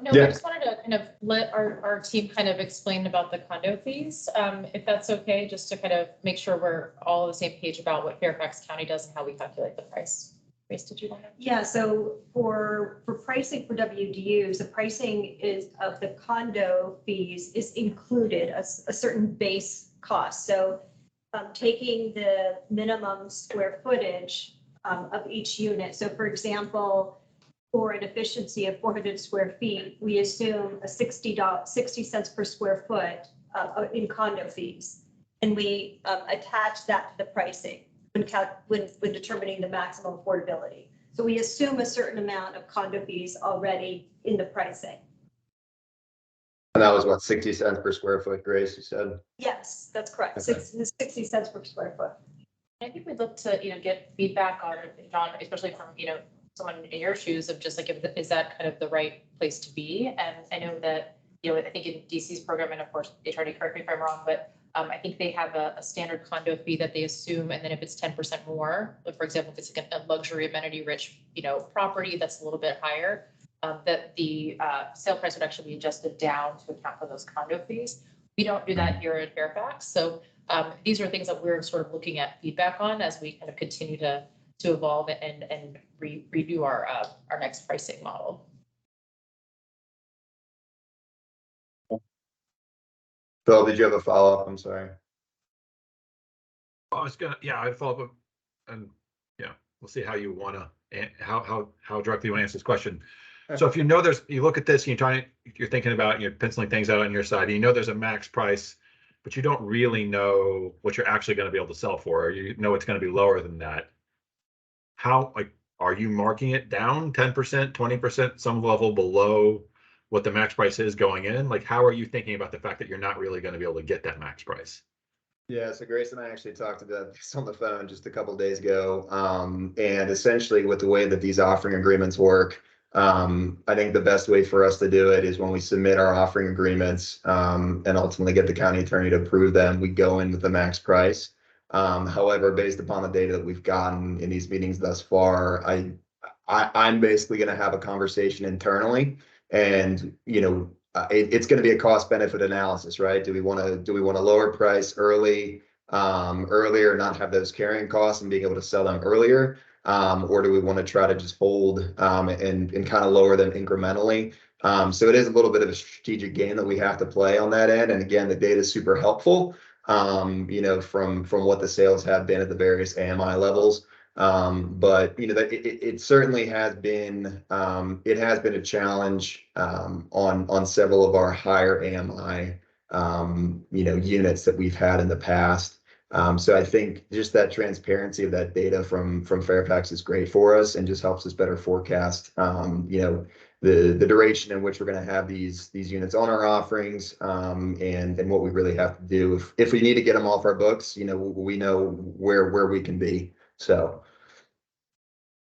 No, Yeah. I just wanted to kind of let our team kind of explain about the condo fees, if that's okay, just to kind of make sure we're all on the same page about what Fairfax County does and how we calculate the price. Grace, did you want to? Yeah, so for pricing for WDUs, the pricing is of the condo fees is included a certain base cost. So taking the minimum square footage of each unit. So for example, for an efficiency of 400 square feet, we assume a $60 cents per square foot in condo fees. And we attach that to the pricing when determining the maximum affordability. So we assume a certain amount of condo fees already in the pricing. And that was what, 60 cents per square foot, Grace, you said? Yes, that's correct. Okay. 60 cents per square foot. I think we'd look to, get feedback on, John, especially from, someone in your shoes of just like, is that kind of the right place to be? And I know that, I think in DC's program, and of course, HRD, correct me if I'm wrong, but I think they have a standard condo fee that they assume, and then if it's 10% more, like for example, if it's like a luxury amenity rich, property that's a little bit higher, that the sale price would actually be adjusted down to account for those condo fees. We don't do that here at Fairfax. So these are things that we're sort of looking at feedback on as we kind of continue to evolve and redo our next pricing model. Phil, did you have a follow-up? I'm sorry. I was I'd follow up, and we'll see how you want to, how directly you want to answer this question. So if you look at this, you're thinking about, you're penciling things out on your side, and there's a max price, but you don't really know what you're actually going to be able to sell for, or it's going to be lower than that. How, are you marking it down 10%, 20%, some level below what the max price is going in? How are you thinking about the fact that you're not really going to be able to get that max price? Yeah, so Grace and I actually talked about this on the phone just a couple of days ago. And essentially with the way that these offering agreements work, I think the best way for us to do it is when we submit our offering agreements and ultimately get the county attorney to approve them, we go in with the max price. However, based upon the data that we've gotten in these meetings thus far, I'm basically going to have a conversation internally, and it's going to be a cost benefit analysis, right? Do we want to lower price earlier, not have those carrying costs and being able to sell them earlier, or do we want to try to just hold and kind of lower them incrementally? So it is a little bit of a strategic game that we have to play on that end. And again, the data is super helpful. from what the sales have been at the various AMI levels. But that it certainly has been a challenge on several of our higher AMI units that we've had in the past. So I think just that transparency of that data from Fairfax is great for us and just helps us better forecast the duration in which we're going to have these units on our offerings, and what we really have to do if we need to get them off our books. We know where we can be. So.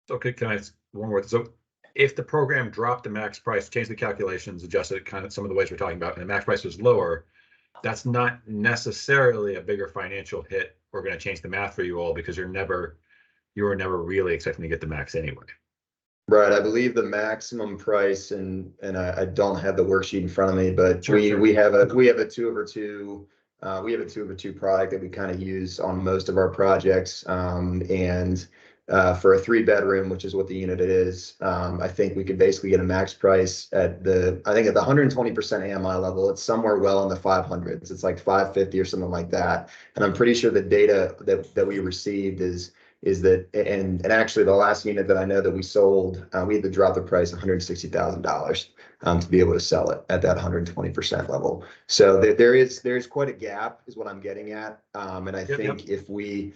Okay, can I ask one more? So if the program dropped the max price, changed the calculations, adjusted kind of some of the ways we're talking about, and the max price was lower, that's not necessarily a bigger financial hit or going to change the math for you all, because you were never really expecting to get the max anyway. Right, I believe the maximum price, and I don't have the worksheet in front of me, but Sure. we have a 2/2. We have a 2/2 product that we kind of use on most of our projects, and for a 3-bedroom, which is what the unit is, I think we could basically get a max price at the 120% AMI level. It's somewhere well in the 500s. It's like 550 or something like that. And I'm pretty sure the data that we received is that, and actually the last unit that I know that we sold, we had to drop the price $160,000 to be able to sell it at that 120% level. So there's quite a gap, is what I'm getting at. And I think if we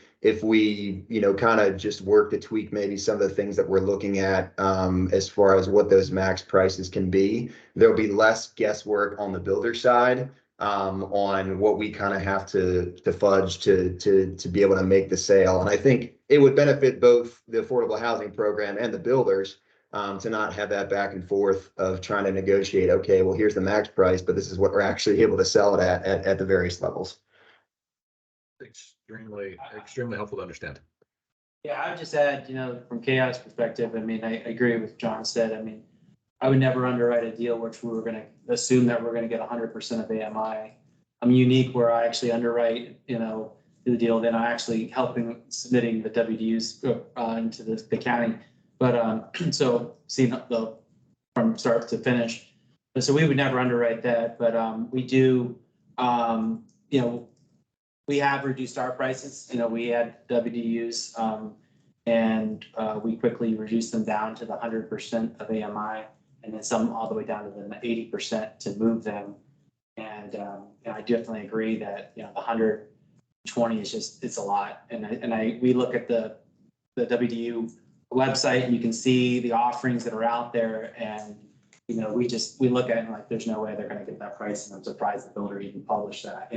kind of just work to tweak maybe some of the things that we're looking at, as far as what those max prices can be, there'll be less guesswork on the builder side, on what we kind of have to fudge to be able to make the sale. And I think it would benefit both the affordable housing program and the builders, to not have that back and forth of trying to negotiate, okay, well, here's the max price, but this is what we're actually able to sell it at the various levels. Extremely helpful to understand. Yeah, I would just add, from KI's perspective, I mean, I agree with John said. I mean, I would never underwrite a deal which we were going to assume that we're going to get 100% of AMI. I'm unique where I actually underwrite, the deal, then I'm actually submitting the WDUs into the county. But so seeing from start to finish. So we would never underwrite that, but we do, we have reduced our prices. We had WDUs, and we quickly reduced them down to the 100% of AMI, and then some all the way down to the 80% to move them. And I definitely agree that the 120 is it's a lot. And we look at the WDU website, and you can see the offerings that are out there, and we look at it and like there's no way they're going to get that price, and I'm surprised the builder even published that.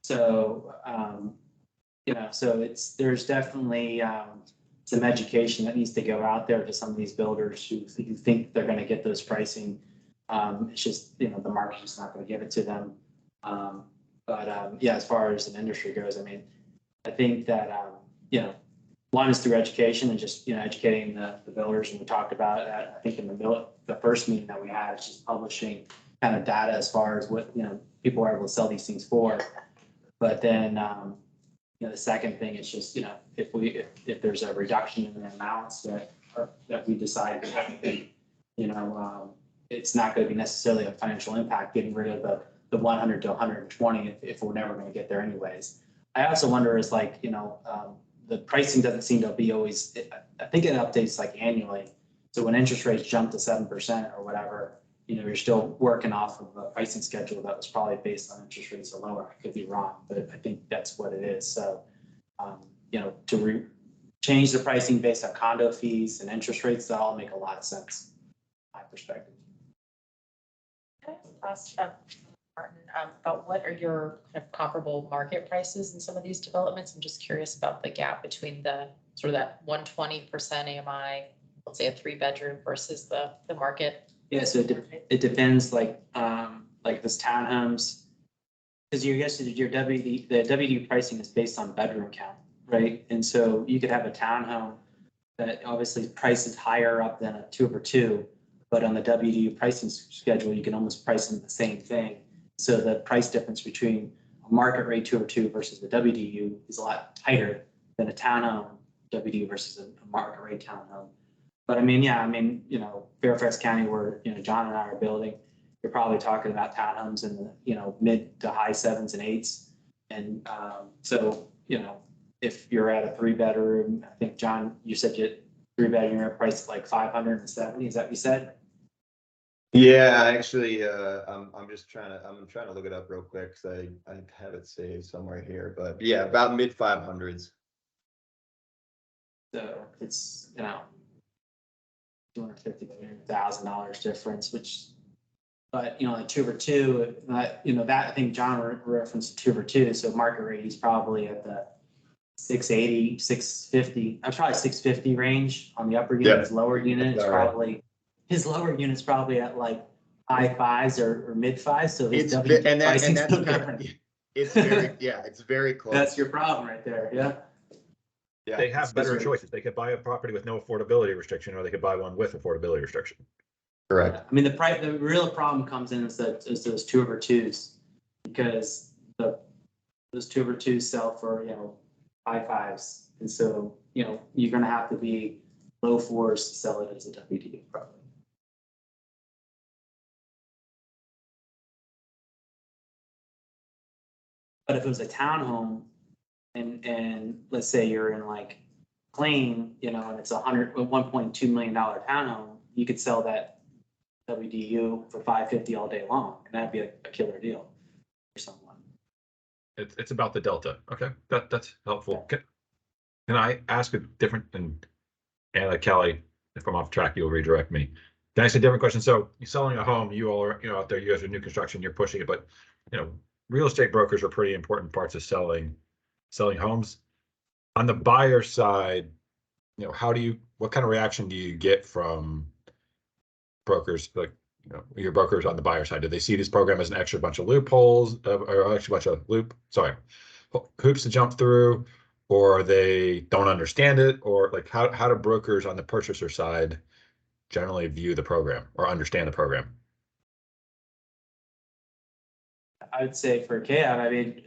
So there's definitely some education that needs to go out there to some of these builders who think they're going to get those pricing. It's just, the market's just not going to give it to them. As far as an industry goes, I mean, I think that, one is through education and just, educating the builders. And we talked about that, I think in the first meeting that we had, it's just publishing kind of data as far as what, people are able to sell these things for. But then, the second thing is just, if there's a reduction in the amounts that we decide to have, it's not going to be necessarily a financial impact getting rid of the 100 to 120 if we're never going to get there anyways. I also wonder is like, the pricing doesn't seem to be always, I think it updates like annually. So when interest rates jump to 7% or whatever, you're still working off of a pricing schedule that was probably based on interest rates or lower. I could be wrong, but I think that's what it is. So, to change the pricing based on condo fees and interest rates, that all make a lot of sense, from my perspective. Ask Martin about what are your kind of comparable market prices in some of these developments? I'm just curious about the gap between the sort of that 120% AMI, let's say a 3-bedroom versus the market. Yeah, so it depends, like this townhomes, because the WDU pricing is based on bedroom count, right? And so you could have a townhome that obviously prices higher up than a 2/2, but on the WDU pricing schedule, you can almost price them the same thing. So the price difference between a market rate 2/2 versus the WDU is a lot tighter than a townhome WDU versus a market rate townhome. But Fairfax County, where John and I are building, you're probably talking about townhomes in the mid to high 7s and 8s, And so, you know, if you're at a 3-bedroom, I think, John, you said you 3-bedroom, you're priced like 570, is that what you said? Yeah, actually, I'm trying to look it up real quick because I have it saved somewhere here, but yeah, about mid 500s. So it's, you know, $250,000 difference, which, but you know, like 2/2, you know, that I think John referenced 2/2, so market rate is probably at the 680, 650, probably 650 range on the upper unit. Yeah. His lower unit is All right. probably, his lower unit's probably at like high 5s or mid 5s, so his And that's pricing's kind still of, different. it's very, yeah, it's very close. That's your problem right there, yeah. Yeah. They have better Especially- choices. They could buy a property with no affordability restriction, or they could buy one with affordability restriction. Correct. I mean, the real problem comes in is those 2/2s, because those 2/2s sell for, you know, high 5s. And so, you know, you're gonna have to be low 4s to sell it as a WDU probably. But if it was a townhome and let's say you're in like Plain, you know, and it's $1.2 million townhome, you could sell that WDU for $550 all day long, and that'd be a killer deal for someone. It's about the delta. Okay, that's helpful. Can I ask a different, and Kelly, if I'm off track, you'll redirect me. Can I ask a different question? So you're selling a home, you all are, you know, out there, you guys are new construction, you're pushing it, but you know, real estate brokers are pretty important parts of selling homes. On the buyer side, you know, what kind of reaction do you get from brokers, like, you know, your brokers on the buyer side? Do they see this program as an extra bunch of loopholes, or extra bunch of hoops to jump through, or they don't understand it, or like how do brokers on the purchaser side generally view the program or understand the program? I would say for KAB, I mean,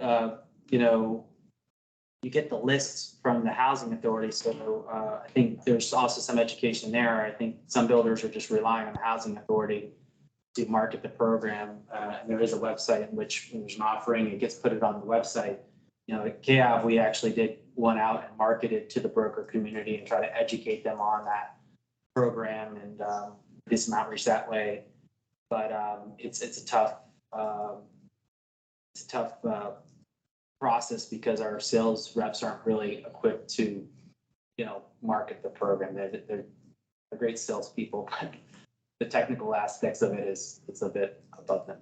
you know, you get the lists from the housing authority, so I think there's also some education there. I think some builders are just relying on the housing authority to market the program. And there is a website in which there's an offering, it gets put it on the website. You know, at KAB, we actually did one out and marketed to the broker community and try to educate them on that program and do some outreach that way. But it's a tough process because our sales reps aren't really equipped to, you know, market the program. They're great salespeople, but the technical aspects of it it's a bit above them.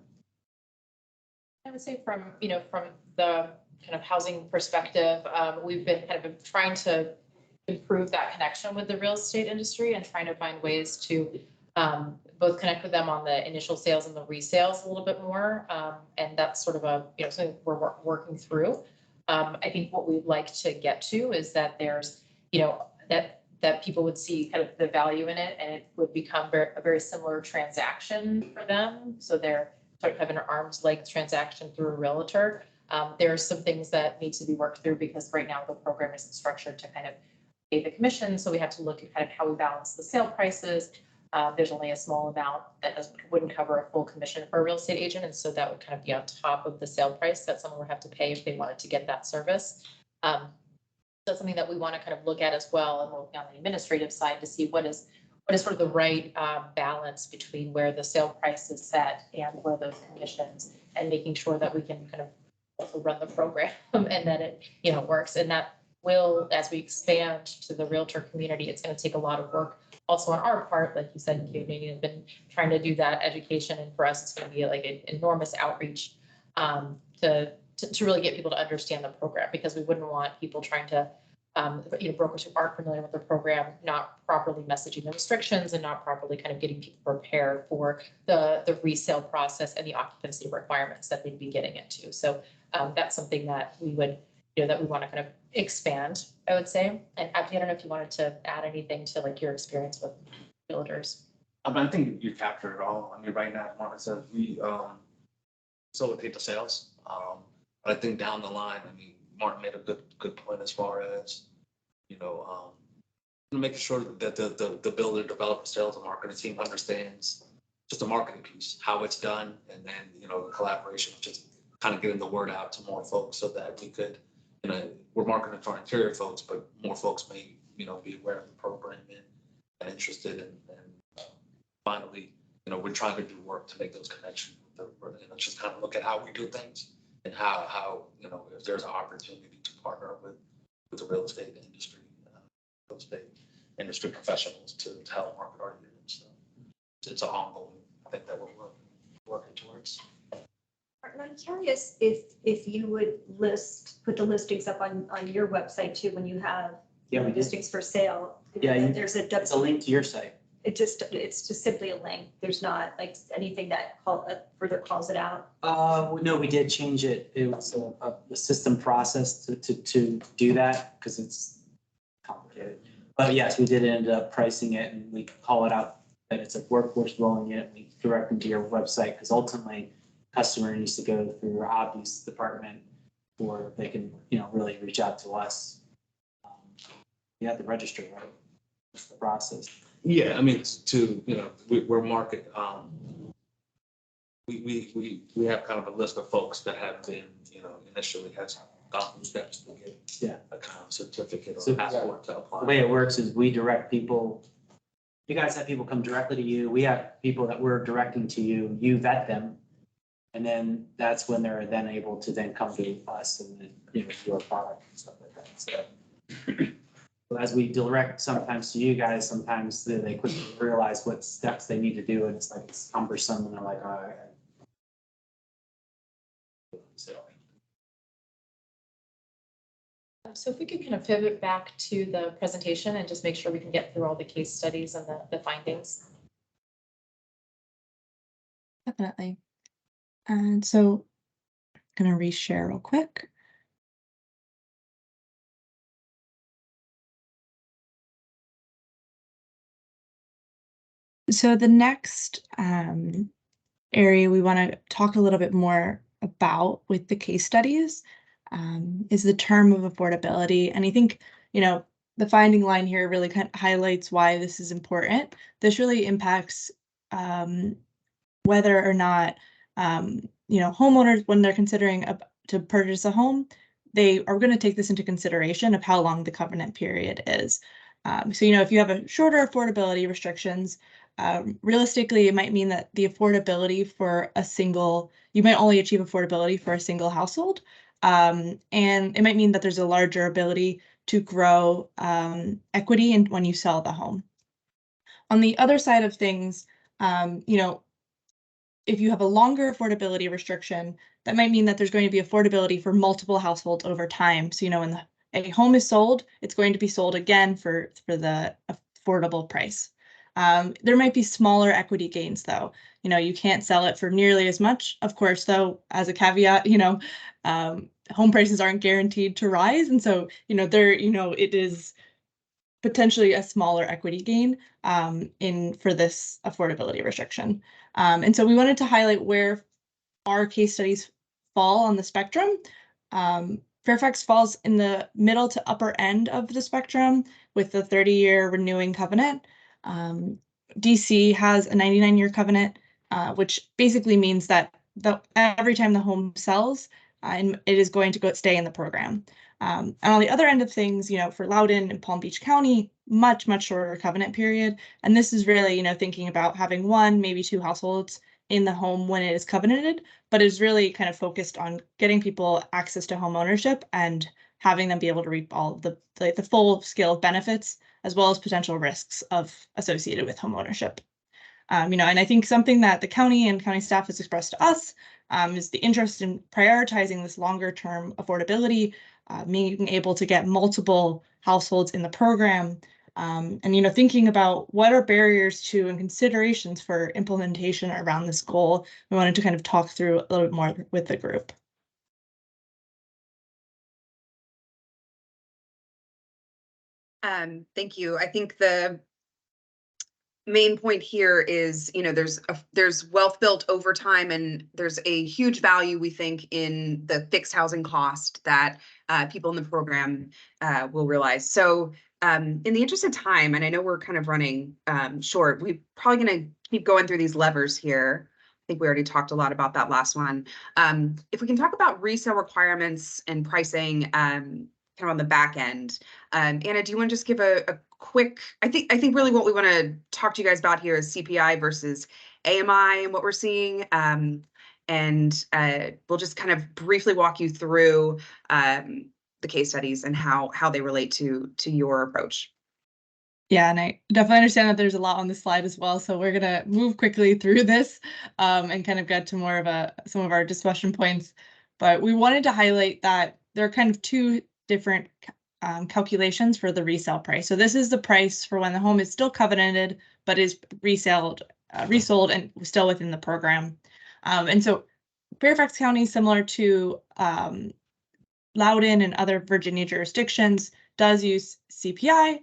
I would say from the kind of housing perspective, we've been kind of trying to improve that connection with the real estate industry and trying to find ways to both connect with them on the initial sales and the resales a little bit more. And that's sort of something we're working through. I think what we'd like to get to is that there's, that people would see kind of the value in it, and it would become a very similar transaction for them. So they're sort of having an arm's length transaction through a realtor. There are some things that need to be worked through because right now the program isn't structured to kind of pay the commission. So we have to look at kind of how we balance the sale prices. There's only a small amount that wouldn't cover a full commission for a real estate agent. And so that would kind of be on top of the sale price that someone would have to pay if they wanted to get that service. That's something that we want to kind of look at as well, and look on the administrative side to see what is sort of the right balance between where the sale price is set and where those commissions, and making sure that we can kind of also run the program and that it works. And that will, as we expand to the realtor community, it's going to take a lot of work also on our part. Like you said, Katie has been trying to do that education, and for us it's going to be like an enormous outreach to really get people to understand the program, because we wouldn't want people trying to brokers who aren't familiar with the program not properly messaging the restrictions and not properly kind of getting people prepared for the resale process and the occupancy requirements that they'd be getting into. So that's something that we would that we want to kind of expand, I would say. And I don't know if you wanted to add anything to like your experience with builders. I think you captured it all. I mean, right now, as Martin said, we facilitate the sales. But I think down the line, I mean, Martin made a good point as far as, making sure that the builder, developer, sales, and marketing team understands just the marketing piece, how it's done, and then, the collaboration, which is kind of getting the word out to more folks so that we could, you know, we're marketing to our interior folks, but more folks may, you know, be aware of the program and interested and finally, you know, we're trying to do work to make those connections with the, you know, just kind of look at how we do things and how, you know, if there's an opportunity to partner with the real estate industry, real estate industry professionals to help market our units. So it's an ongoing thing that we're working towards. Martin, I'm curious if you would put the listings up on your website too, when you have Yeah, we did. listings for sale. Yeah, There's it's a link to your site. It's just simply a link. There's not like anything that further calls it out. No, we did change it. It was a system process to do that because it's complicated. But yes, we did end up pricing it and we call it out that it's a workforce dwelling unit. We direct them to your website because ultimately customer needs to go through your obvious department or they can, you know, really reach out to us. You have to register, right? That's the process. Yeah, I mean, to, you know, we're market, we have kind of a list of folks that have been, you know, initially has gone through steps to get a kind of certificate or passport to apply. The way it works is we direct people. You guys have people come directly to you. We have people that we're directing to you. You vet them. And then that's when they're then able to then come to us and then, you know, do a product and stuff like that. So as we direct sometimes to you guys, sometimes they quickly realize what steps they need to do. And it's like, it's cumbersome. And they're like, all right. So if we could kind of pivot back to the presentation and just make sure we can get through all the case studies and the findings. Definitely. And so I'm going to reshare real quick. So the next area we want to talk a little bit more about with the case studies is the term of affordability. And I think, you know, the finding line here really kind of highlights why this is important. This really impacts whether or not, you know, homeowners, when they're considering to purchase a home, they are going to take this into consideration of how long the covenant period is. So, you know, if you have a shorter affordability restrictions, realistically, it might mean that the affordability for you might only achieve affordability for a single household. And it might mean that there's a larger ability to grow equity when you sell the home. On the other side of things, you know, if you have a longer affordability restriction, that might mean that there's going to be affordability for multiple households over time. So, you know, when a home is sold, it's going to be sold again for the affordable price. There might be smaller equity gains, though. You know, you can't sell it for nearly as much. Of course, though, as a caveat, you know, home prices aren't guaranteed to rise. And so, you know, it is potentially a smaller equity gain for this affordability restriction. And so we wanted to highlight where our case studies fall on the spectrum. Fairfax falls in the middle to upper end of the spectrum with the 30-year renewing covenant. DC has a 99-year covenant, which basically means that every time the home sells, and it is going to stay in the program. And on the other end of things, you know, for Loudoun and Palm Beach County, much shorter covenant period. And this is really, you know, thinking about having one, maybe two households in the home when it is covenanted, but is really kind of focused on getting people access to home ownership and having them be able to reap all the full scale of benefits as well as potential risks associated with home ownership. You know, and I think something that the county and county staff has expressed to us is the interest in prioritizing this longer term affordability, being able to get multiple households in the program, and, you know, thinking about what are barriers to and considerations for implementation around this goal. We wanted to kind of talk through a little bit more with the group. Thank you. I think the main point here is, you know, there's wealth built over time, and there's a huge value, we think, in the fixed housing cost that people in the program will realize. So in the interest of time, and I know we're kind of running short, we're probably going to keep going through these levers here. think we already talked a lot about that last one. If we can talk about resale requirements and pricing, kind of on the back end. Anna, do you want to just give a quick, I think really what we want to talk to you guys about here is CPI versus AMI and what we're seeing. And we'll just kind of briefly walk you through the case studies and how they relate to your approach. Yeah, and I definitely understand that there's a lot on the slide as well, so we're gonna move quickly through this and kind of get to more of some of our discussion points. But we wanted to highlight that there are kind of two different calculations for the resale price. So this is the price for when the home is still covenanted, but is resold and still within the program. And so Fairfax County, similar to Loudoun and other Virginia jurisdictions, does use CPI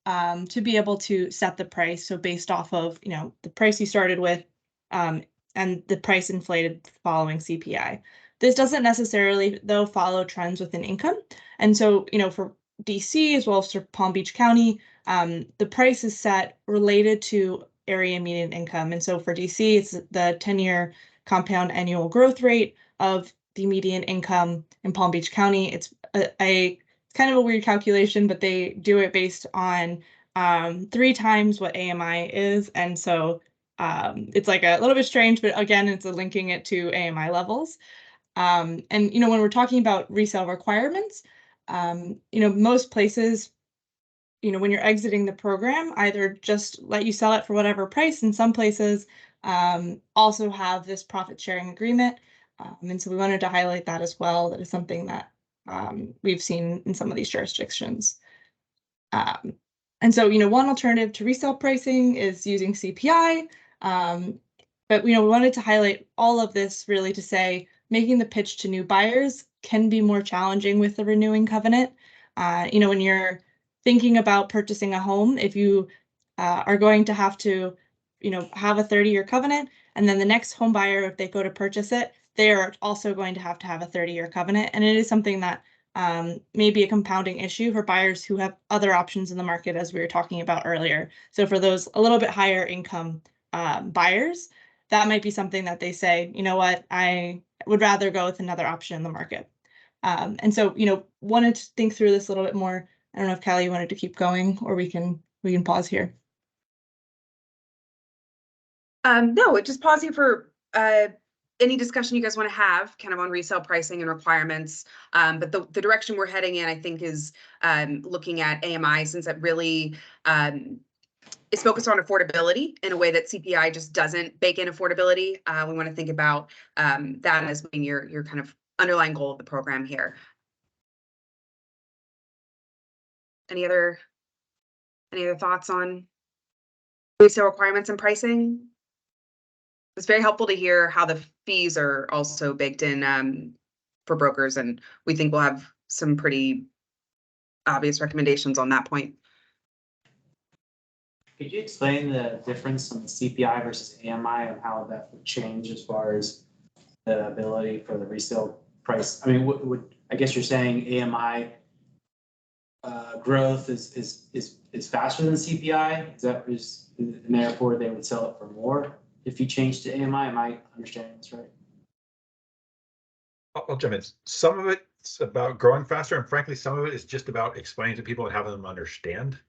to be able to set the price. So based off of, the price you started with and the price inflated following CPI. This doesn't necessarily, though, follow trends within income. And so, for DC as well as for Palm Beach County, the price is set related to area median income. And so for DC, it's the 10-year compound annual growth rate of the median income. In Palm Beach County. It's kind of a weird calculation, but they do it based on 3 times what AMI is. And so it's like a little bit strange, but again, it's linking it to AMI levels. And, when we're talking about resale requirements, most places, when you're exiting the program, either just let you sell it for whatever price. And some places also have this profit sharing agreement. And so we wanted to highlight that as well. That is something that we've seen in some of these jurisdictions. And so, one alternative to resale pricing is using CPI. But, we wanted to highlight all of this really to say making the pitch to new buyers can be more challenging with the renewing covenant. When you're thinking about purchasing a home, if you are going to have to, have a 30-year covenant, and then the next home buyer, if they go to purchase it, they are also going to have a 30-year covenant. And it is something that may be a compounding issue for buyers who have other options in the market, as we were talking about earlier. So for those a little bit higher income buyers, that might be something that they say, you know what, I would rather go with another option in the market. And so, wanted to think through this a little bit more. I don't know if Callie, you wanted to keep going, or we can pause here. No, just pause here for any discussion you guys want to have kind of on resale pricing and requirements. But the direction we're heading in, I think, is looking at AMI, since it really is focused on affordability in a way that CPI just doesn't bake in affordability. We want to think about that as being your kind of underlying goal of the program here. Any other thoughts on resale requirements and pricing? It's very helpful to hear how the fees are also baked in for brokers, and we think we'll have some pretty obvious recommendations on that point. Could you explain the difference on the CPI versus AMI and how that would change as far as the ability for the resale price? I mean, I guess you're saying AMI growth is faster than CPI? And therefore they would sell it for more if you change to AMI? Am I understanding this right? I'll jump in. Some of it's about growing faster, and frankly, some of it is just about explaining to people and having them understand.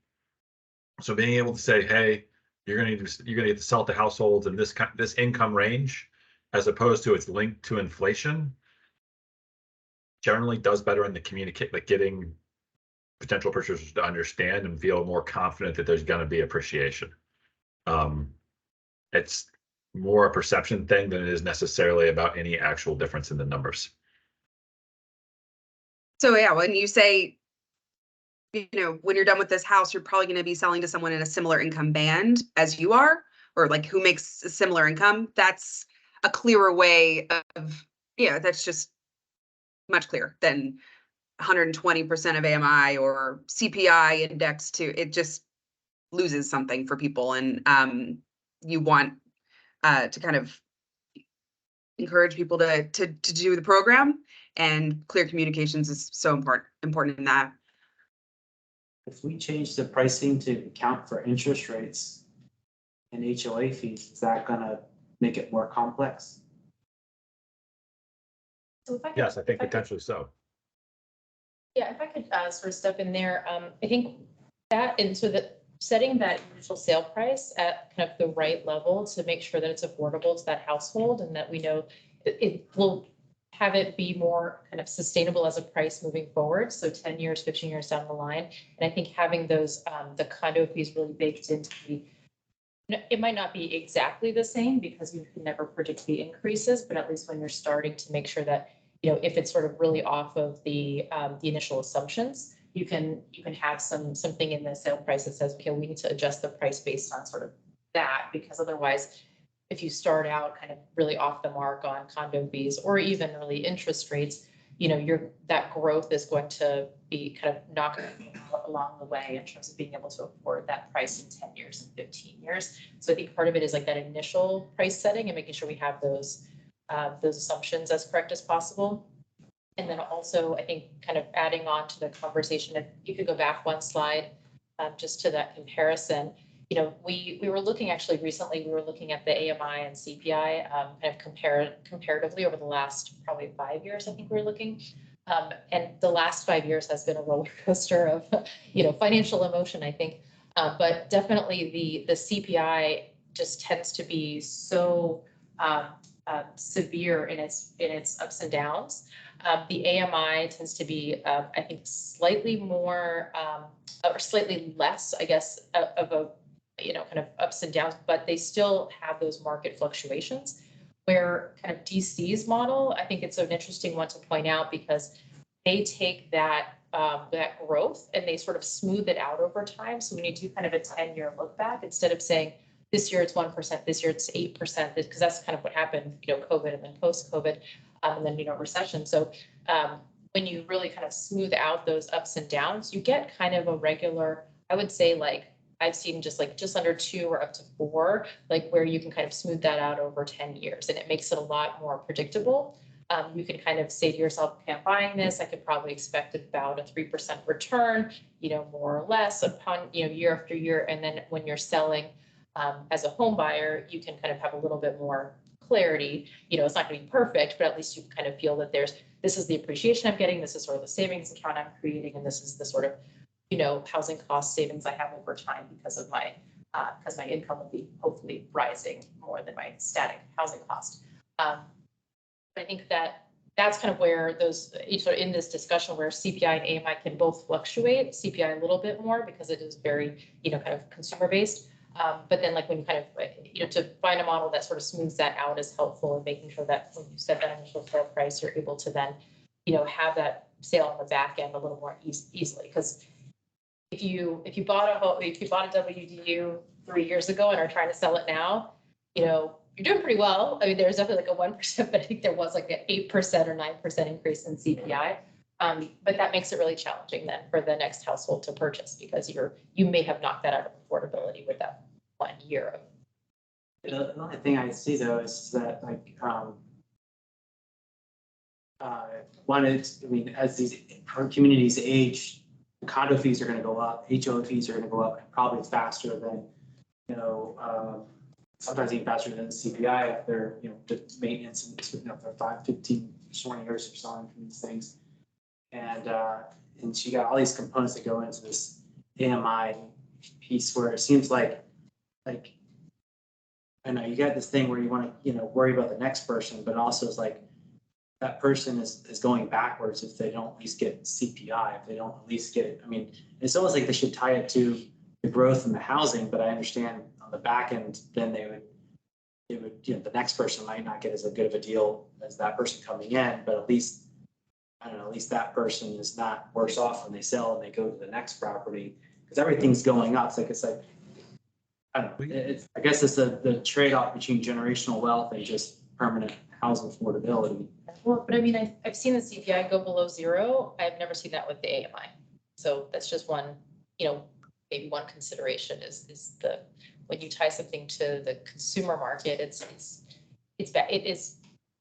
So being able to say, "Hey, you're going to get to sell it to households in this income range," as opposed to it's linked to inflation, generally does better in the communicate, like getting potential purchasers to understand and feel more confident that there's going to be appreciation. It's more a perception thing than it is necessarily about any actual difference in the numbers. So yeah, when you say, when you're done with this house, you're probably going to be selling to someone in a similar income band as you are, or like who makes a similar income. That's a clearer way of, that's just much clearer than 120% of AMI or CPI index to, it just loses something for people. And you want to kind of encourage people to do the program, and clear communications is so important in that. If we change the pricing to account for interest rates and HOA fees, is that going to make it more complex? So if I could- Yes, I think if could- potentially so. Yeah, if I could sort of step in there, I think that, and so that setting that initial sale price at kind of the right level to make sure that it's affordable to that household and that we know it will have it be more kind of sustainable as a price moving forward. So 10 years, 15 years down the line. And I think having those, the condo fees really baked into it might not be exactly the same because you can never predict the increases, but at least when you're starting to make sure that, if it's sort of really off of the initial assumptions, you can have something in the sale price that says, okay, we need to adjust the price based on sort of that, because otherwise, if you start out kind of really off the mark on condo fees or even really interest rates, that growth is going to be kind of knocked along the way in terms of being able to afford that price in 10 years and 15 years. So I think part of it is like that initial price setting and making sure we have those assumptions as correct as possible. And then also, I think kind of adding on to the conversation, if you could go back one slide, just to that comparison. We were looking actually recently, we were looking at the AMI and CPI kind of comparatively over the last probably 5 years, I think we were looking. And the last 5 years has been a roller coaster of, financial emotion, I think. But definitely the CPI just tends to be so severe in its ups and downs. The AMI tends to be, I think, slightly more or slightly less, I guess, of a kind of ups and downs, but they still have those market fluctuations. Where kind of DC's model, I think it's an interesting one to point out because they take that growth and they sort of smooth it out over time. So when you do kind of a 10-year look back, instead of saying this year it's 1%, this year it's 8%, because that's kind of what happened, COVID and then post-COVID, and then recession. So when you really kind of smooth out those ups and downs, you get kind of a regular, I would say, like I've seen just under 2 or up to 4, like where you can kind of smooth that out over 10 years, and it makes it a lot more predictable. You can kind of say to yourself, okay, I'm buying this, I could probably expect about a 3% return, more or less upon, year after year. And then when you're selling as a home buyer, you can kind of have a little bit more clarity. It's not going to be perfect, but at least you kind of feel that this is the appreciation I'm getting, this is sort of the savings account I'm creating, and this is the sort of housing cost savings I have over time because my income will be hopefully rising more than my static housing cost. I think that's kind of where those sort of in this discussion where CPI and AMI can both fluctuate. CPI a little bit more because it is very kind of consumer based. But then like when you kind of to find a model that sort of smooths that out is helpful in making sure that when you set that initial sale price, you're able to then have that sale on the back end a little more easily. Because if you bought a WDU 3 years ago and are trying to sell it now, you're doing pretty well. I mean, there's definitely like a 1%, but I think there was like an 8% or 9% increase in CPI. But that makes it really challenging then for the next household to purchase because you may have knocked that out of affordability with that 1 year. The only thing I see though is that as these communities age, condo fees are going to go up, HOA fees are going to go up probably faster than, sometimes even faster than the CPI if they're, the maintenance and, for 5, 15, 20 years or selling from these things. And so you got all these components that go into this AMI piece where it seems like I know you got this thing where you want to, worry about the next person, but also it's like that person is going backwards if they don't at least get CPI, if they don't at least get it. I mean, it's almost like they should tie it to the growth in the housing, but I understand on the back end, then it would, the next person might not get as good of a deal as that person coming in, but at least, I don't know, at least that person is not worse off when they sell and they go to the next property because everything's going up. It's like, I don't know. I guess it's the trade-off between generational wealth and just permanent housing affordability. Well, but I mean, I've seen the CPI go below 0. I've never seen that with the AMI. So that's just one, maybe one consideration is when you tie something to the consumer market, it's bad. It is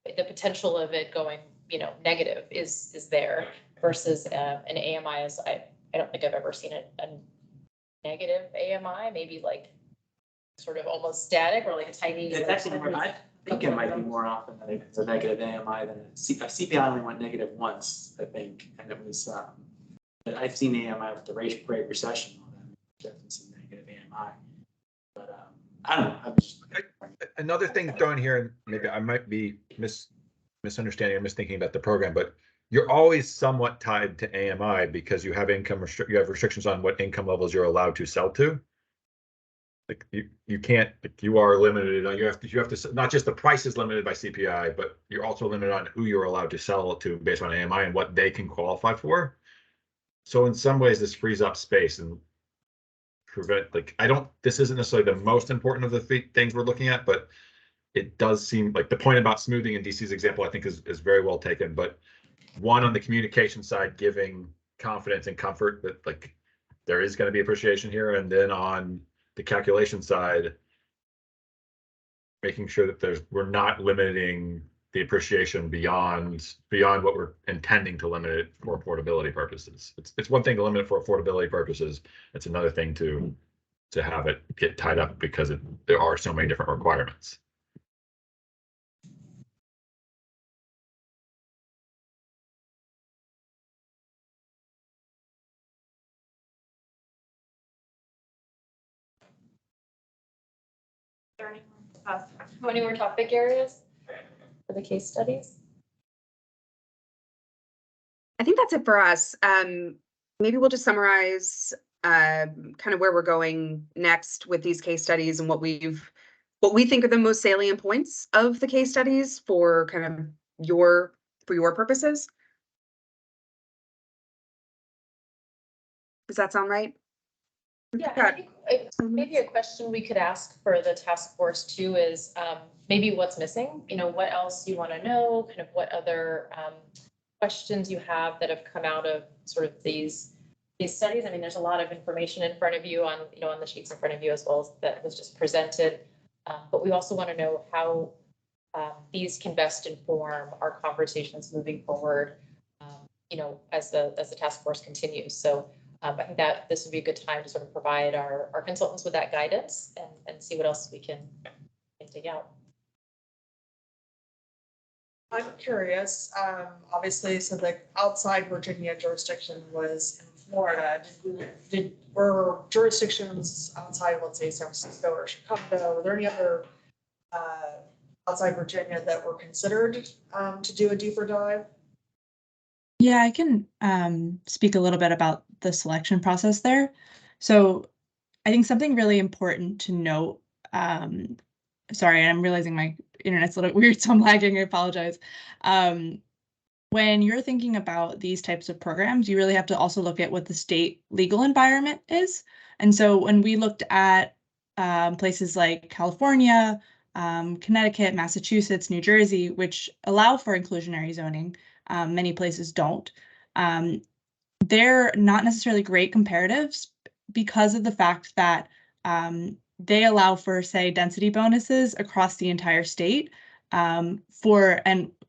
the potential of it going, negative is there versus an AMI is I don't think I've ever seen a negative AMI, maybe like sort of almost static or like a tiny. It's actually more, think it might be more often that it's a negative AMI than CPI only went negative once, I think, and it was, but I've seen AMI with the Great Recession, all that, definitely some negative AMI. But I don't know, I'm just. Another thing throwing here, and maybe I might be misunderstanding or misthinking about the program, but you're always somewhat tied to AMI because you have you have restrictions on what income levels you're allowed to sell to. Like you can't, like you are limited on, you have to, not just the price is limited by CPI, but you're also limited on who you're allowed to sell to based on AMI and what they can qualify for. So in some ways this frees up space and prevent, like, this isn't necessarily the most important of the things we're looking at, but it does seem like the point about smoothing in DC's example, I think is very well taken. But one, on the communication side, giving confidence and comfort that like there is going to be appreciation here. And then on the calculation side, making sure that we're not limiting the appreciation beyond what we're intending to limit it for affordability purposes. It's one thing to limit it for affordability purposes. It's another thing to have it get tied up because there are so many different requirements. Any more topic areas for the case studies? I think that's it for us. Maybe we'll just summarize kind of where we're going next with these case studies and what we think are the most salient points of the case studies for kind of your purposes. Does that sound right? Yeah, I think maybe a question we could ask for the task force too is maybe what's missing, what else you want to know, kind of what other questions you have that have come out of sort of these studies. I mean, there's a lot of information in front of you on the sheets in front of you as well as that was just presented. But we also want to know how these can best inform our conversations moving forward, as the task force continues. So I think that this would be a good time to sort of provide our consultants with that guidance and see what else we can dig out. I'm curious, obviously, so the outside Virginia jurisdiction was in Florida. Were jurisdictions outside, let's say, San Francisco or Chicago, were there any other outside Virginia that were considered to do a deeper dive? Yeah, I can speak a little bit about the selection process there. So I think something really important to note, sorry, I'm realizing my internet's a little weird, so I'm lagging, I apologize. When you're thinking about these types of programs, you really have to also look at what the state legal environment is. And so when we looked at places like California, Connecticut, Massachusetts, New Jersey, which allow for inclusionary zoning, many places don't. They're not necessarily great comparatives because of the fact that they allow for, say, density bonuses across the entire state and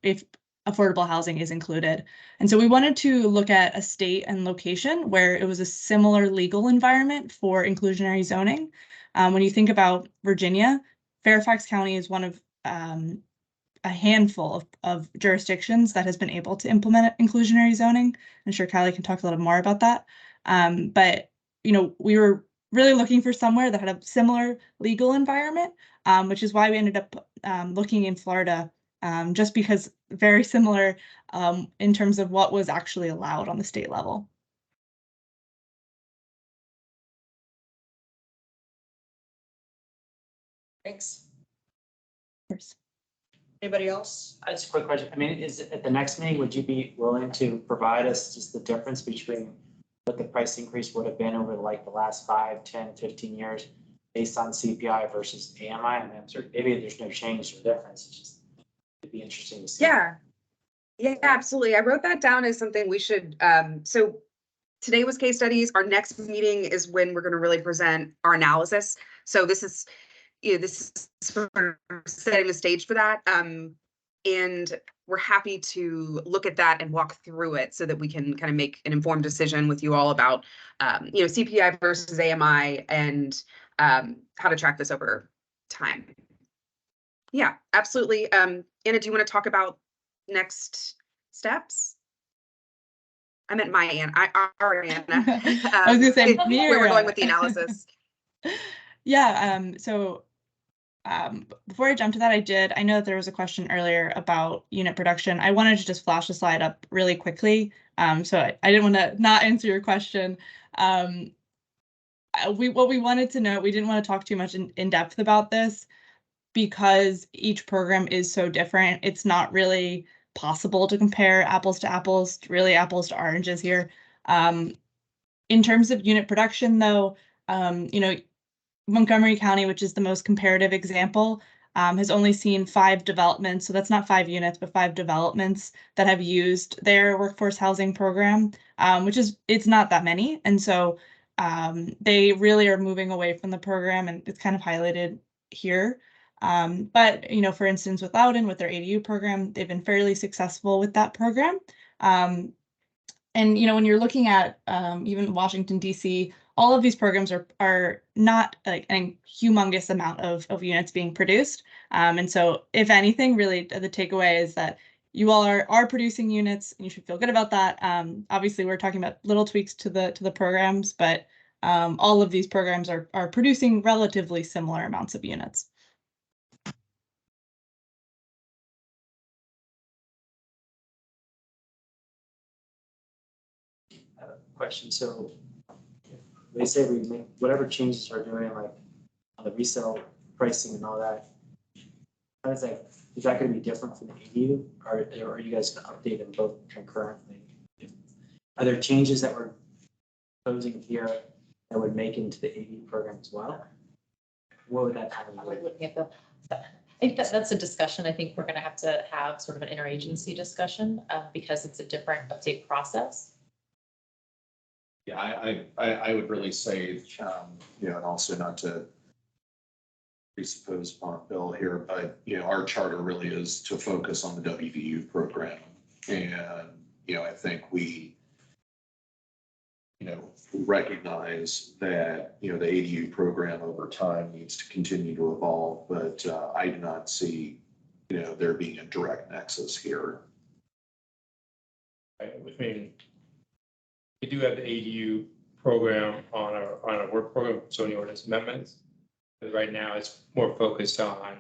if affordable housing is included. And so we wanted to look at a state and location where it was a similar legal environment for inclusionary zoning. When you think about Virginia, Fairfax County is one of a handful of jurisdictions that has been able to implement inclusionary zoning. I'm sure Callie can talk a little more about that. But we were really looking for somewhere that had a similar legal environment, which is why we ended up looking in Florida, just because very similar in terms of what was actually allowed on the state level. Thanks. Of course. Anybody else? Just a quick question. I mean, is at the next meeting, would you be willing to provide us just the difference between what the price increase would have been over like the last 5, 10, 15 years based on CPI versus AMI? I mean, I'm certain maybe there's no change or difference. It's just, it'd be interesting to see. Yeah, absolutely. I wrote that down as something we should, so today was case studies. Our next meeting is when we're going to really present our analysis. So this is sort of setting the stage for that. And we're happy to look at that and walk through it so that we can kind of make an informed decision with you all about, CPI versus AMI and how to track this over time. Yeah, absolutely. Anna, do you want to talk about next steps? I meant my Anna, our Anna. I was gonna say where we're going with the analysis. Yeah, so before I jump to that, I know that there was a question earlier about unit production. I wanted to just flash the slide up really quickly. So I didn't want to not answer your question. What we wanted to know, we didn't want to talk too much in depth about this because each program is so different. It's not really possible to compare apples to apples, really apples to oranges here. In terms of unit production, though, you know, Montgomery County, which is the most comparative example, has only seen 5 developments. So that's not 5 units, but 5 developments that have used their workforce housing program, which is, it's not that many. And so they really are moving away from the program, and it's kind of highlighted here. But, you know, for instance, with Loudoun, with their ADU program, they've been fairly successful with that program. And, you know, when you're looking at even Washington, D.C., all of these programs are not like a humongous amount of units being produced. And so if anything, really the takeaway is that you all are producing units and you should feel good about that. Obviously, we're talking about little tweaks to the programs, but all of these programs are producing relatively similar amounts of units. Question. So they say we make whatever changes are doing, like on the resale pricing and all that. How does that, is that going to be different from the ADU, or are you guys going to update them both concurrently? Are there changes that we're proposing here that would make into the ADU program as well? What would that have? I think that's a discussion I think we're going to have sort of an interagency discussion because it's a different update process. Yeah, I would really say, you know, and also not to presuppose upon Bill here, but, you know, our charter really is to focus on the WDU program. And, you know, I think we, you know, recognize that, you know, the ADU program over time needs to continue to evolve, but I do not see, you know, there being a direct nexus here. I mean, we do have the ADU program on our work program, zoning ordinance amendments. But right now it's more focused on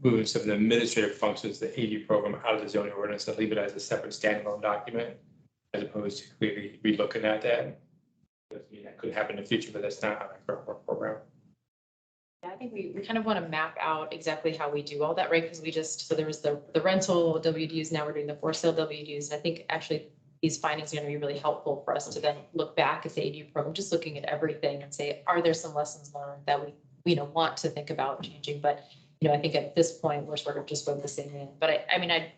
moving some of the administrative functions, the ADU program out of the zoning ordinance and leave it as a separate standalone document, as opposed to clearly relooking at that. I mean, that could happen in the future, but that's not on our current work program. Yeah, I think we kind of want to map out exactly how we do all that, right? Because we just, so there was the rental WDUs, now we're doing the for sale WDUs. And I think actually these findings are going to be really helpful for us to then look back at the ADU program, just looking at everything and say, are there some lessons learned that we, you know, want to think about changing? But, you know, I think at this point, we're sort of just focusing in. But I mean, I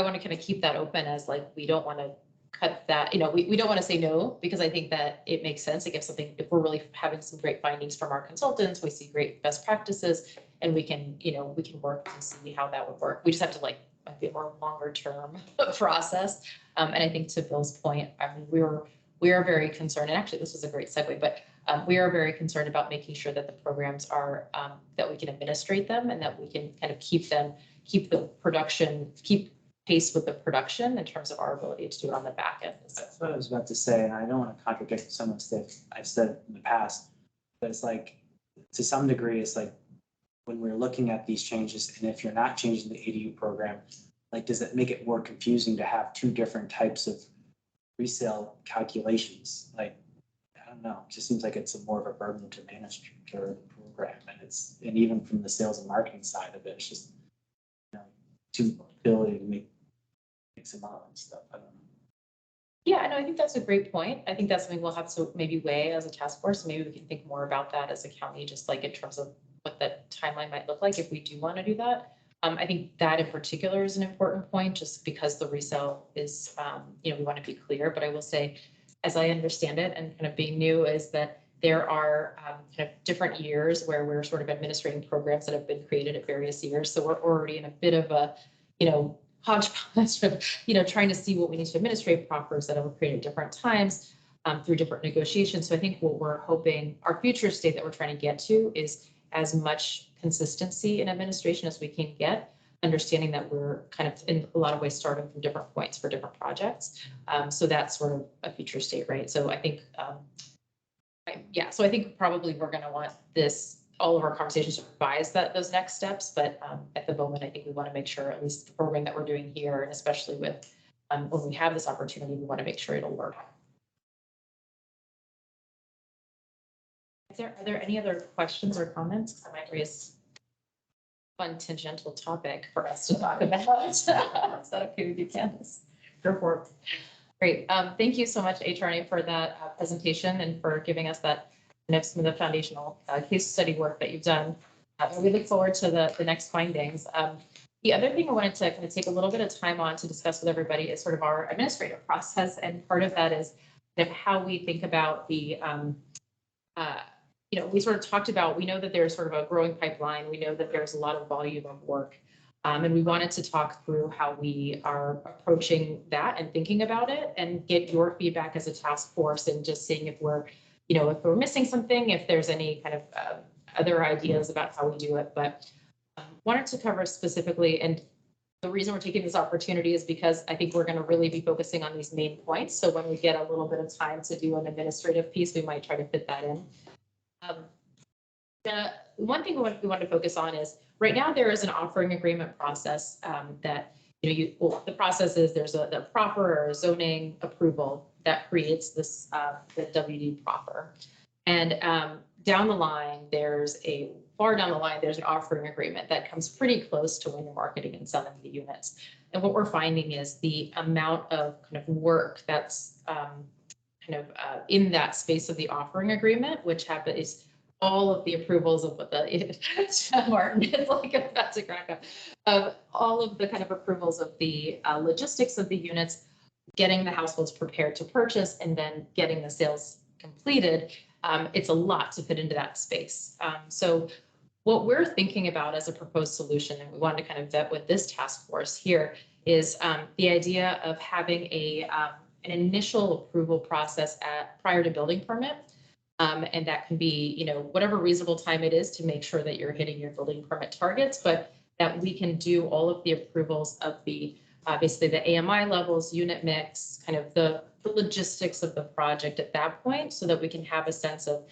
want to kind of keep that open as like, we don't want to cut that, you know, we don't want to say no, because I think that it makes sense. Like if we're really having some great findings from our consultants, we see great best practices, and we can, you know, we can work to see how that would work. We just have to like, might be a more longer term process. And I think to Bill's point, I mean, we are very concerned, and actually this was a great segue, but we are very concerned about making sure that the programs are, that we can administrate them and that we can kind of keep the production, keep pace with the production in terms of our ability to do it on the back end. That's what I was about to say, and I don't want to contradict some of the stuff I've said in the past, but it's like, to some degree, it's like when we're looking at these changes, and if you're not changing the ADU program, like, does it make it more confusing to have 2 different types of resale calculations? Like, I don't know, it just seems like it's more of a burden to manage the program, and even from the sales and marketing side of it, it's just, you know, too ability to make them up and stuff. I don't know. Yeah, no, I think that's a great point. I think that's something we'll have to maybe weigh as a task force. Maybe we can think more about that as a county, just like in terms of what that timeline might look like if we do want to do that. I think that in particular is an important point, just because the resale is, you know, we want to be clear, but I will say, as I understand it and kind of being new, is that there are kind of different years where we're sort of administrating programs that have been created at various years. So we're already in a bit of a, you know, hodgepodge of, you know, trying to see what we need to administrate proffers that have created at different times through different negotiations. So I think what we're hoping our future state that we're trying to get to is as much consistency in administration as we can get, understanding that we're kind of in a lot of ways starting from different points for different projects. So that's sort of a future state, right? So I think, so I think probably we're going to want all of our conversations to revise those next steps. But at the moment, I think we want to make sure at least the program that we're doing here, and especially with when we have this opportunity, we want to make sure it'll work. Are there any other questions or comments? I might raise a fun tangential topic for us to talk about. Is that okay with you, Candace? Go for it. Great. Thank you so much, HRNA, for that presentation and for giving us that some of the foundational case study work that you've done. We look forward to the next findings. The other thing I wanted to kind of take a little bit of time on to discuss with everybody is sort of our administrative process. And part of that is kind of how we think about the, we sort of talked about, we know that there's sort of a growing pipeline. We know that there's a lot of volume of work. And we wanted to talk through how we are approaching that and thinking about it and get your feedback as a task force and just seeing if we're, if we're missing something, if there's any kind of other ideas about how we do it. But wanted to cover specifically, and the reason we're taking this opportunity is because I think we're going to really be focusing on these main points. So when we get a little bit of time to do an administrative piece, we might try to fit that in. The one thing we want to focus on is right now there is an offering agreement process that the process is there's the proper or zoning approval that creates this the WD proper, and down the line there's an offering agreement that comes pretty close to when you're marketing and selling the units. And what we're finding is the amount of kind of work that's in that space of the offering agreement, which is all of the approvals of what Martin is like about to crack up, of all of the kind of approvals of the logistics of the units, getting the households prepared to purchase, and then getting the sales completed. It's a lot to fit into that space. So what we're thinking about as a proposed solution, and we wanted to kind of vet with this task force here, is the idea of having an initial approval process prior to building permit. And that can be, whatever reasonable time it is to make sure that you're hitting your building permit targets, but that we can do all of the approvals of the, basically the AMI levels, unit mix, kind of the logistics of the project at that point, so that we can have a sense of,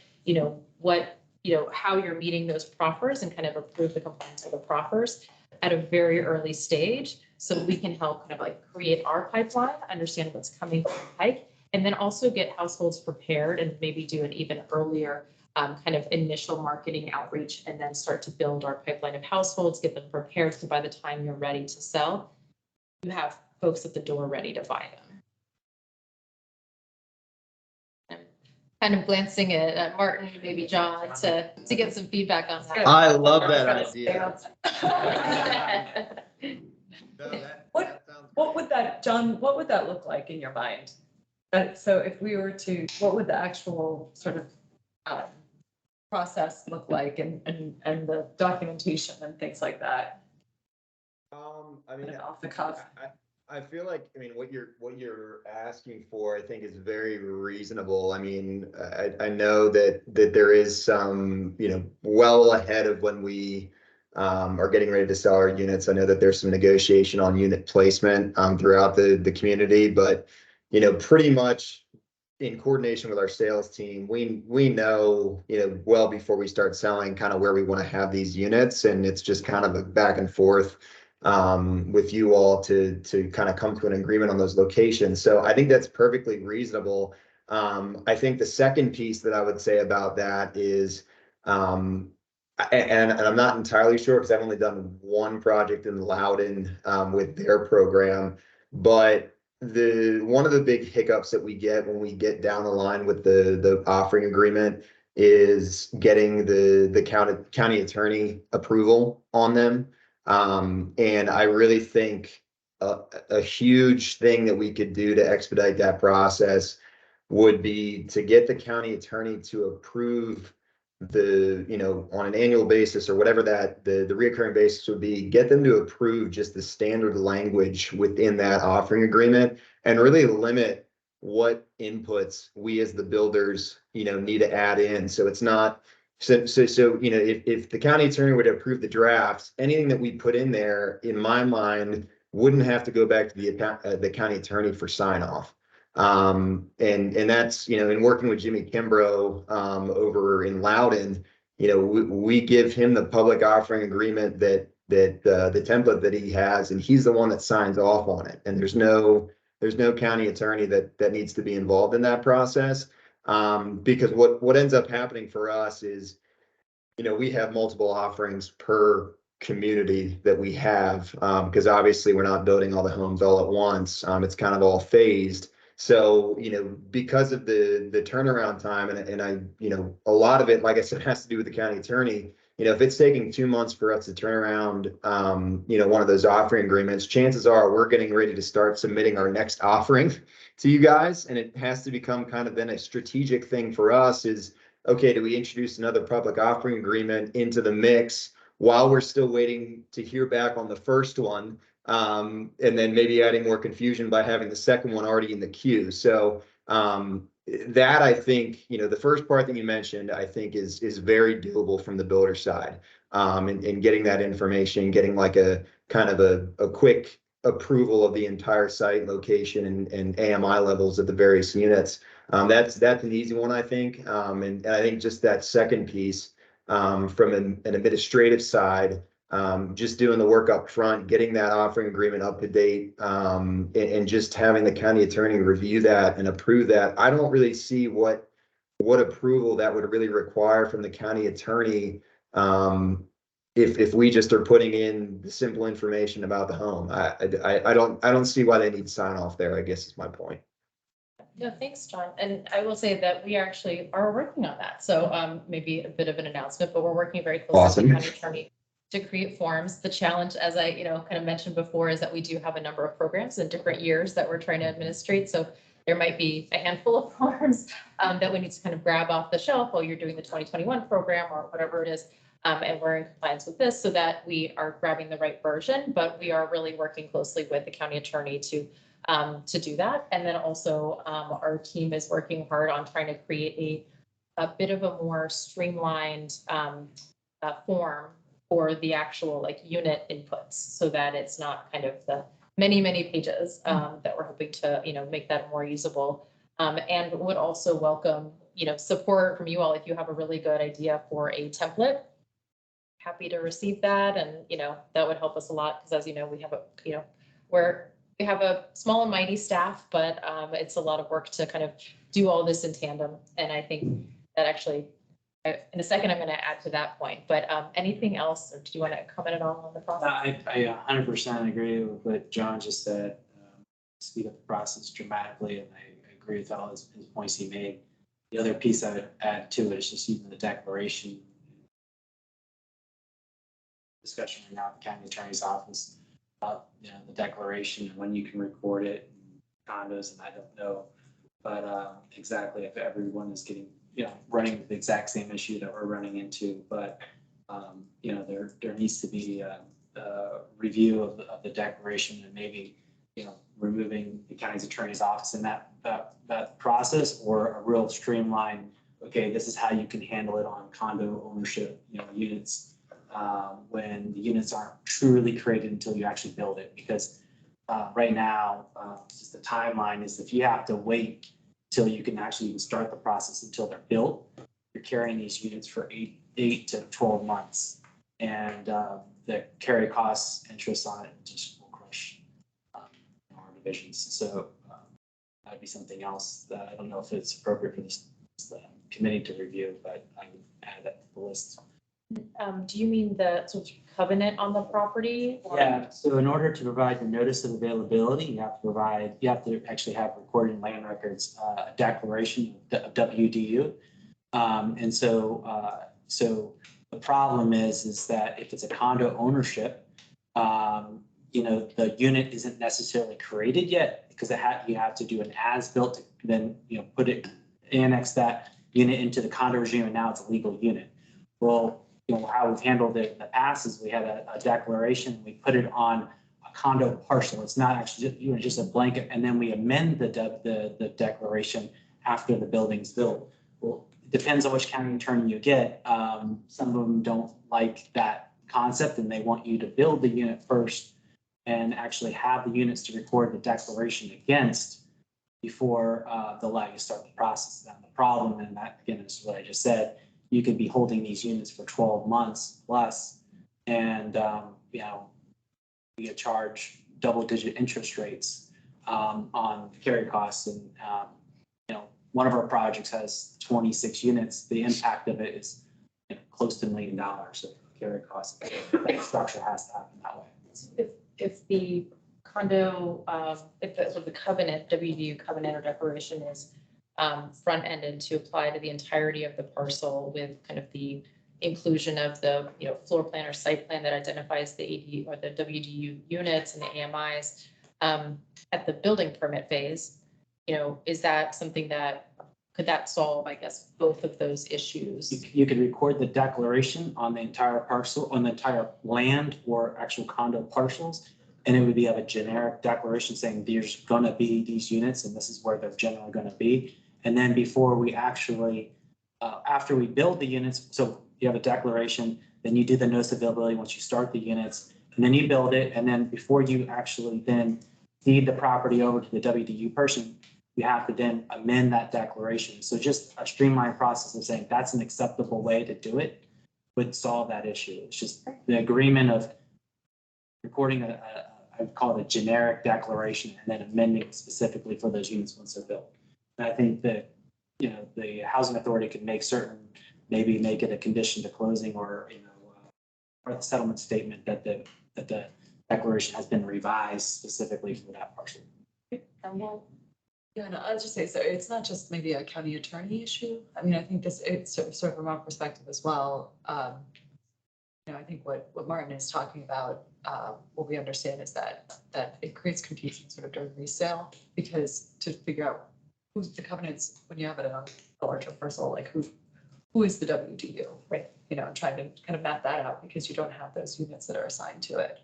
how you're meeting those proffers and kind of approve the compliance of the proffers at a very early stage. So we can help kind of like create our pipeline, understand what's coming from the pike, and then also get households prepared and maybe do an even earlier kind of initial marketing outreach, and then start to build our pipeline of households, get them prepared so by the time you're ready to sell, you have folks at the door ready to buy them. I'm kind of glancing at Martin, maybe John, to get some feedback on that. I love that idea. What would that, John, what would that look like in your mind? So if we were to, what would the actual sort of process look like, and the documentation and things like that? I mean, off the cuff. I feel like, what you're asking for, I think, is very reasonable. I mean, I know that there is some, well ahead of when we are getting ready to sell our units. I know that there's some negotiation on unit placement throughout the community, but pretty much in coordination with our sales team, we know, well before we start selling, kind of where we want to have these units, and it's just kind of a back and forth with you all to kind of come to an agreement on those locations. So I think that's perfectly reasonable. I think the second piece that I would say about that is, and I'm not entirely sure because I've only done one project in Loudoun with their program, but one of the big hiccups that we get when we get down the line with the offering agreement is getting the county attorney approval on them. And I really think a huge thing that we could do to expedite that process would be to get the county attorney to approve on an annual basis or whatever that the reoccurring basis would be, get them to approve just the standard language within that offering agreement and really limit what inputs we as the builders, need to add in. So it's not So, you know, if the county attorney were to approve the drafts, anything that we put in there, in my mind, wouldn't have to go back to the county attorney for sign off. And that's, you know, in working with Jimmy Kimbrough, over in Loudon, you know, we give him the public offering agreement that the template that he has, and he's the one that signs off on it. And there's no county attorney that needs to be involved in that process. Because what ends up happening for us is, you know, we have multiple offerings per community that we have, because obviously we're not building all the homes all at once. It's kind of all phased. So, you know, because of the turnaround time, and I, you know, a lot of it, like I said, has to do with the county attorney. You know, if it's taking 2 months for us to turn around, you know, one of those offering agreements, chances are we're getting ready to start submitting our next offering to you guys. And it has to become kind of then a strategic thing for us is, okay, do we introduce another public offering agreement into the mix while we're still waiting to hear back on the first one? And then maybe adding more confusion by having the second one already in the queue. So that, I think, you know, the first part that you mentioned, I think is very doable from the builder side. And getting that information, getting like a kind of a quick approval of the entire site location and AMI levels of the various units. That's an easy one, I think. And I think just that second piece, from an administrative side, just doing the work up front, getting that offering agreement up to date, and just having the county attorney review that and approve that. I don't really see what approval that would really require from the county attorney, if we just are putting in the simple information about the home. I don't see why they need sign off there, I guess is my point. No, thanks, John. And I will say that we actually are working on that. So maybe a bit of an announcement, but we're working very closely with the county attorney to create forms. The challenge, as I, you know, kind of mentioned before, is that we do have a number of programs in different years that we're trying to administrate. So there might be a handful of forms that we need to kind of grab off the shelf while you're doing the 2021 program or whatever it is. And we're in compliance with this so that we are grabbing the right version, but we are really working closely with the county attorney to do that. And then also our team is working hard on trying to create a bit of a more streamlined form for the actual like unit inputs so that it's not kind of the many pages that we're hoping to, you know, make that more usable. And would also welcome, you know, support from you all if you have a really good idea for a template. Happy to receive that, and you know that would help us a lot because, as you know, we have we have a small and mighty staff, but it's a lot of work to kind of do all this in tandem. And I think that actually, in a second, I'm going to add to that point. But anything else, or do you want to comment at all on the process? I 100% agree with what John just said. Speed up the process dramatically, and I agree with all his points he made. The other piece I would add to it is just even the declaration discussion right now at the county attorney's office about, you know, the declaration and when you can record it, and condos, and I don't know, but exactly if everyone is getting, you know, running the exact same issue that we're running into, but you know, there needs to be a review of the declaration and maybe, you know, removing the county's attorney's office in that process, or a real streamlined, okay, this is how you can handle it on condo ownership, you know, units, when the units aren't truly created until you actually build it. Because right now, just the timeline is if you have to wait till you can actually even start the process until they're built, you're carrying these units for 8 to 12 months. And the carry costs, interest on it just will crush our divisions. So that'd be something else that I don't know if it's appropriate for this committee to review, but I would add that to the list. Do you mean the sort of covenant on the property? Or? Yeah, so in order to provide the notice of availability, you have to actually have recorded in land records a declaration of WDU. And so the problem is that if it's a condo ownership, you know, the unit isn't necessarily created yet because you have to do an as-built to then, you know, annex that unit into the condo regime, and now it's a legal unit. Well, you know, how we've handled it in the past is we had a declaration, we put it on a condo parcel. It's not actually just, you know, just a blanket, and then we amend the declaration after the building's built. Well, it depends on which county attorney you get. Some of them don't like that concept and they want you to build the unit first and actually have the units to record the declaration against before they'll allow you to start the process. Then the problem, and that again is what I just said, you could be holding these units for 12 months plus, and you know, you get charged double-digit interest rates on carry costs. And you know, one of our projects has 26 units. The impact of it is, you know, close to $1 million of carry costs. The structure has to happen that way. If the condo, if the covenant, WDU covenant or declaration is front-ended to apply to the entirety of the parcel with kind of the inclusion of the, you know, floor plan or site plan that identifies the AD or the WDU units and the AMIs at the building permit phase, you know, is that something that, could that solve, I guess, both of those issues? You could record the declaration on the entire parcel, on the entire land or actual condo parcels. And it would be of a generic declaration saying there's gonna be these units and this is where they're generally gonna be. And then before we actually, after we build the units, so you have a declaration, then you do the notice of availability once you start the units, and then you build it. And then before you actually then deed the property over to the WDU person, you have to then amend that declaration. So just a streamlined process of saying that's an acceptable way to do it would solve that issue. It's just the agreement of recording I would call it a generic declaration and then amending it specifically for those units once they're built. And I think that, you know, the housing authority could make certain, maybe make it a condition to closing or, you know, or the settlement statement that the declaration has been revised specifically for that parcel. Yeah, no, I'll just say, so it's not just maybe a county attorney issue. I mean, I think this, it's sort of from our perspective as well. You know, I think what Martin is talking about, what we understand is that it creates confusion sort of during resale, because to figure out who's the covenants when you have it on a larger parcel, like who is the WDU, right? You know, trying to kind of map that out because you don't have those units that are assigned to it.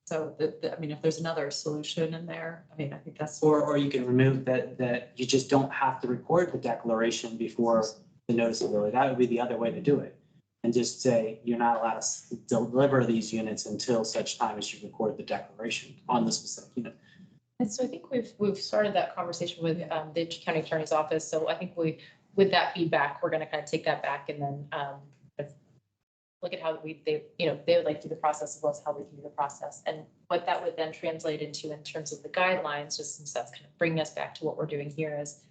So I mean, if there's another solution in there, I mean, I think that's. Or you can remove that you just don't have to record the declaration before the notice of ability. That would be the other way to do it. And just say, you're not allowed to deliver these units until such time as you record the declaration on the specific unit. And so I think we've started that conversation with the county attorney's office. So I think with that feedback, we're going to kind of take that back and then look at how they would like to do the process as well as how we can do the process. And what that would then translate into in terms of the guidelines, just since that's kind of bringing us back to what we're doing here, is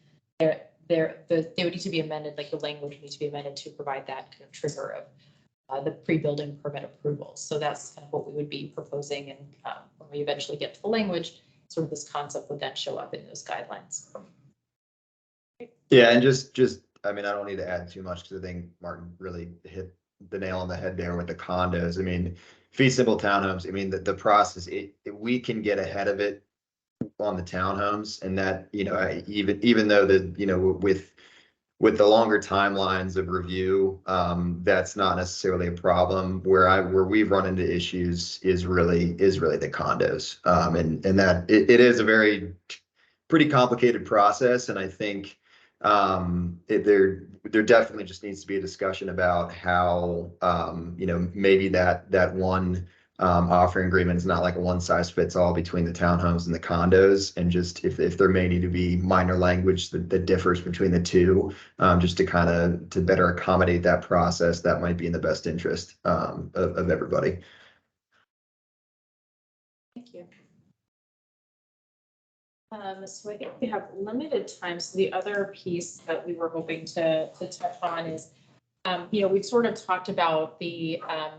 they would need to be amended, like the language needs to be amended to provide that kind of trigger of the pre-building permit approval. So that's kind of what we would be proposing. And when we eventually get to the language, sort of this concept would then show up in those guidelines. Yeah, and just, I mean, I don't need to add too much to the thing. Martin really hit the nail on the head there with the condos. I mean, fee simple townhomes, I mean, the process, we can get ahead of it on the townhomes, and that, you know, even though the, you know, with the longer timelines of review, that's not necessarily a problem. Where we've run into issues is really the condos. And that it is a pretty complicated process. And I think there definitely just needs to be a discussion about how, you know, maybe that one offering agreement is not like a one size fits all between the townhomes and the condos, and just if there may need to be minor language that differs between the two, just to kind of to better accommodate that process, that might be in the best interest of everybody. Thank you. So I think we have limited time. So the other piece that we were hoping to touch on is, you know, we've sort of talked about the kind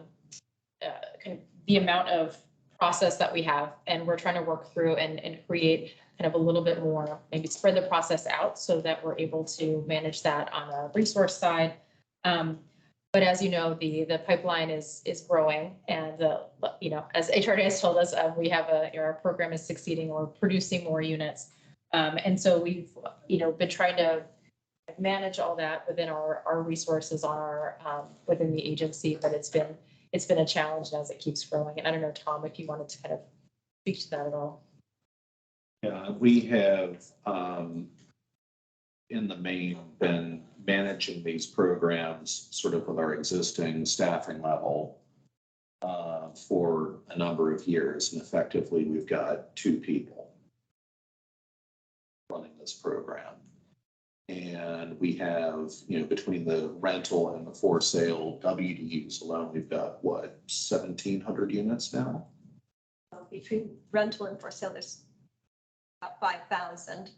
of the amount of process that we have, and we're trying to work through and create kind of a little bit more, maybe spread the process out so that we're able to manage that on a resource side. But as you know, the pipeline is growing, and you know, as HRD has told us, we have our program is succeeding. We're producing more units, and so we've, you know, been trying to manage all that within our resources on our within the agency. But it's been a challenge as it keeps growing. And I don't know, Tom, if you wanted to kind of speak to that at all. Yeah, we have in the main been managing these programs sort of with our existing staffing level for a number of years. And effectively, we've got 2 people running this program. And we have, between the rental and the for sale WDUs alone, we've got what, 1,700 units now? Between rental and for sale, there's about 5,000.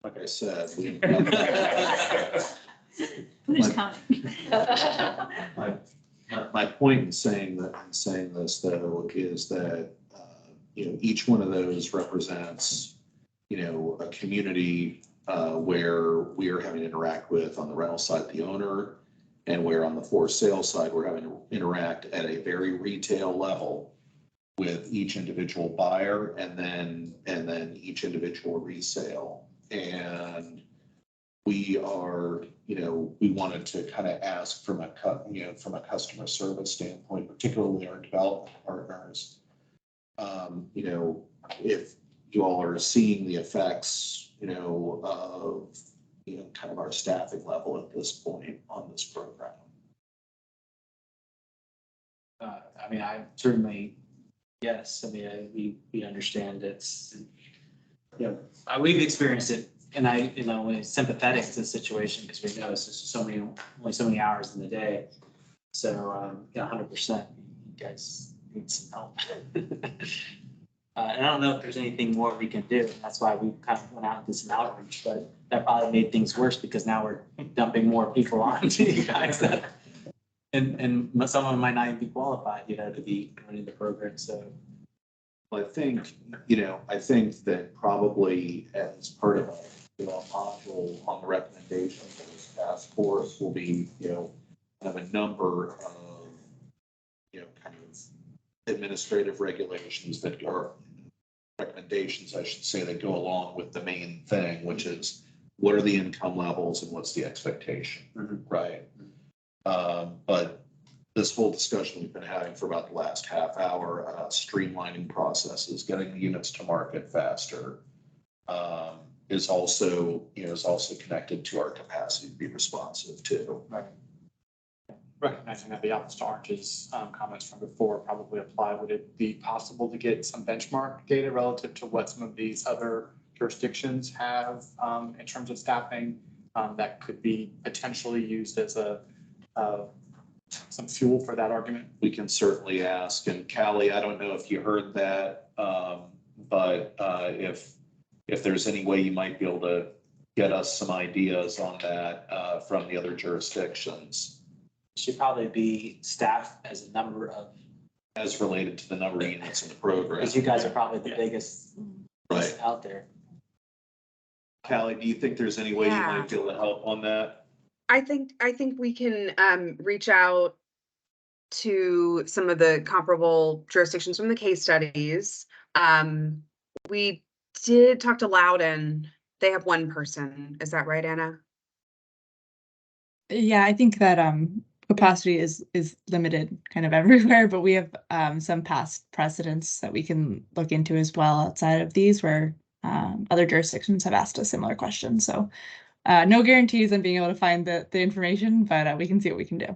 Like I said, Who's counting? my point in saying this though is that each one of those represents a community where we are having to interact with, on the rental side, the owner, and where on the for sale side we're having to interact at a very retail level with each individual buyer and then each individual resale. And we are, we wanted to kind of ask from a customer service standpoint, particularly our development partners, if you all are seeing the effects, of, kind of our staffing level at this point on this program. I mean, I certainly, yes, I mean, we understand it's, we've experienced it, and we're sympathetic to the situation because we know it's just only so many hours in the day. So, 100%, you guys need some help. And I don't know if there's anything more we can do. And that's why we kind of went out and did some outreach, but that probably made things worse because now we're dumping more people onto you guys that, and some of them might not even be qualified, to be running the program. So I think that probably as part of a module on the recommendation for this task force will be, kind of a number of, kind of administrative regulations that are recommendations, I should say, that go along with the main thing, which is what are the income levels and what's the expectation, right? But this whole discussion we've been having for about the last half hour, streamlining processes, getting the units to market faster, is also connected to our capacity to be responsive too. Right. Recognizing that the apples to oranges comments from before probably apply, would it be possible to get some benchmark data relative to what some of these other jurisdictions have in terms of staffing that could be potentially used as some fuel for that argument? We can certainly ask. And Callie, I don't know if you heard that, but if there's any way you might be able to get us some ideas on that from the other jurisdictions. Should probably be staffed as a number of, as related to the number of units in the program. Because you guys are probably the biggest right out there. Callie, do you think there's any way you might be able to help on that? I think we can reach out to some of the comparable jurisdictions from the case studies. We did talk to Loudoun. They have 1 person. Is that right, Anna? Yeah, I think that capacity is limited kind of everywhere, but we have some past precedents that we can look into as well outside of these where other jurisdictions have asked a similar question. So no guarantees on being able to find the information, but we can see what we can do.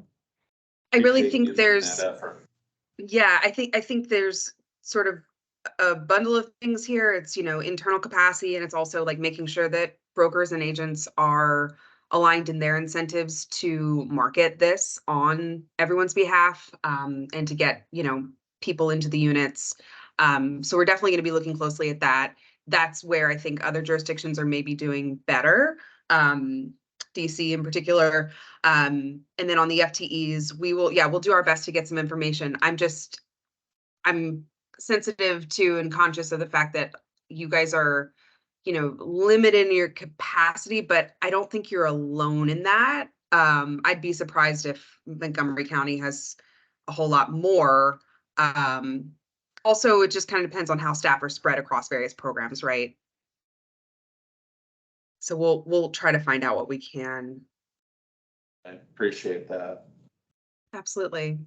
I really think there's, yeah, I think there's sort of a bundle of things here. It's, internal capacity, and it's also like making sure that brokers and agents are aligned in their incentives to market this on everyone's behalf, and to get, people into the units. So we're definitely going to be looking closely at that. That's where I think other jurisdictions are maybe doing better. DC in particular. And then on the FTEs, we'll do our best to get some information. I'm sensitive to and conscious of the fact that you guys are, limited in your capacity, but I don't think you're alone in that. I'd be surprised if Montgomery County has a whole lot more. Also, it just kind of depends on how staff are spread across various programs, right? So we'll try to find out what we can. I appreciate that. Absolutely.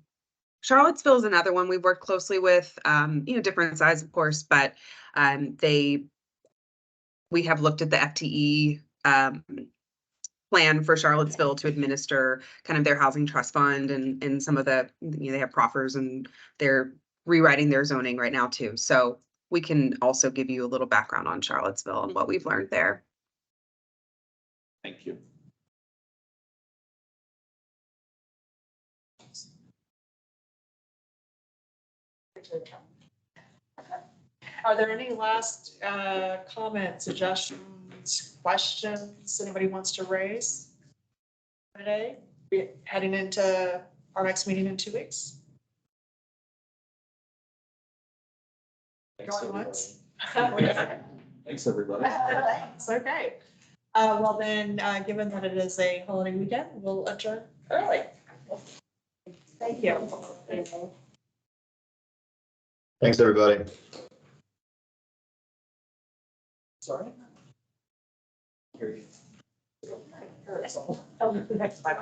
Charlottesville is another one we've worked closely with, different size, of course, but we have looked at the FTE plan for Charlottesville to administer kind of their housing trust fund and some of the, they have proffers and they're rewriting their zoning right now too. So we can also give you a little background on Charlottesville and what we've learned there. Thank you. Are there any last comments, suggestions, questions anybody wants to raise today? We're heading into our next meeting in 2 weeks. Going once? Thanks, everybody. It's okay. Well then, given that it is a holiday weekend, we'll adjourn early. Thank you. Thanks, everybody. Sorry. Oh, next time.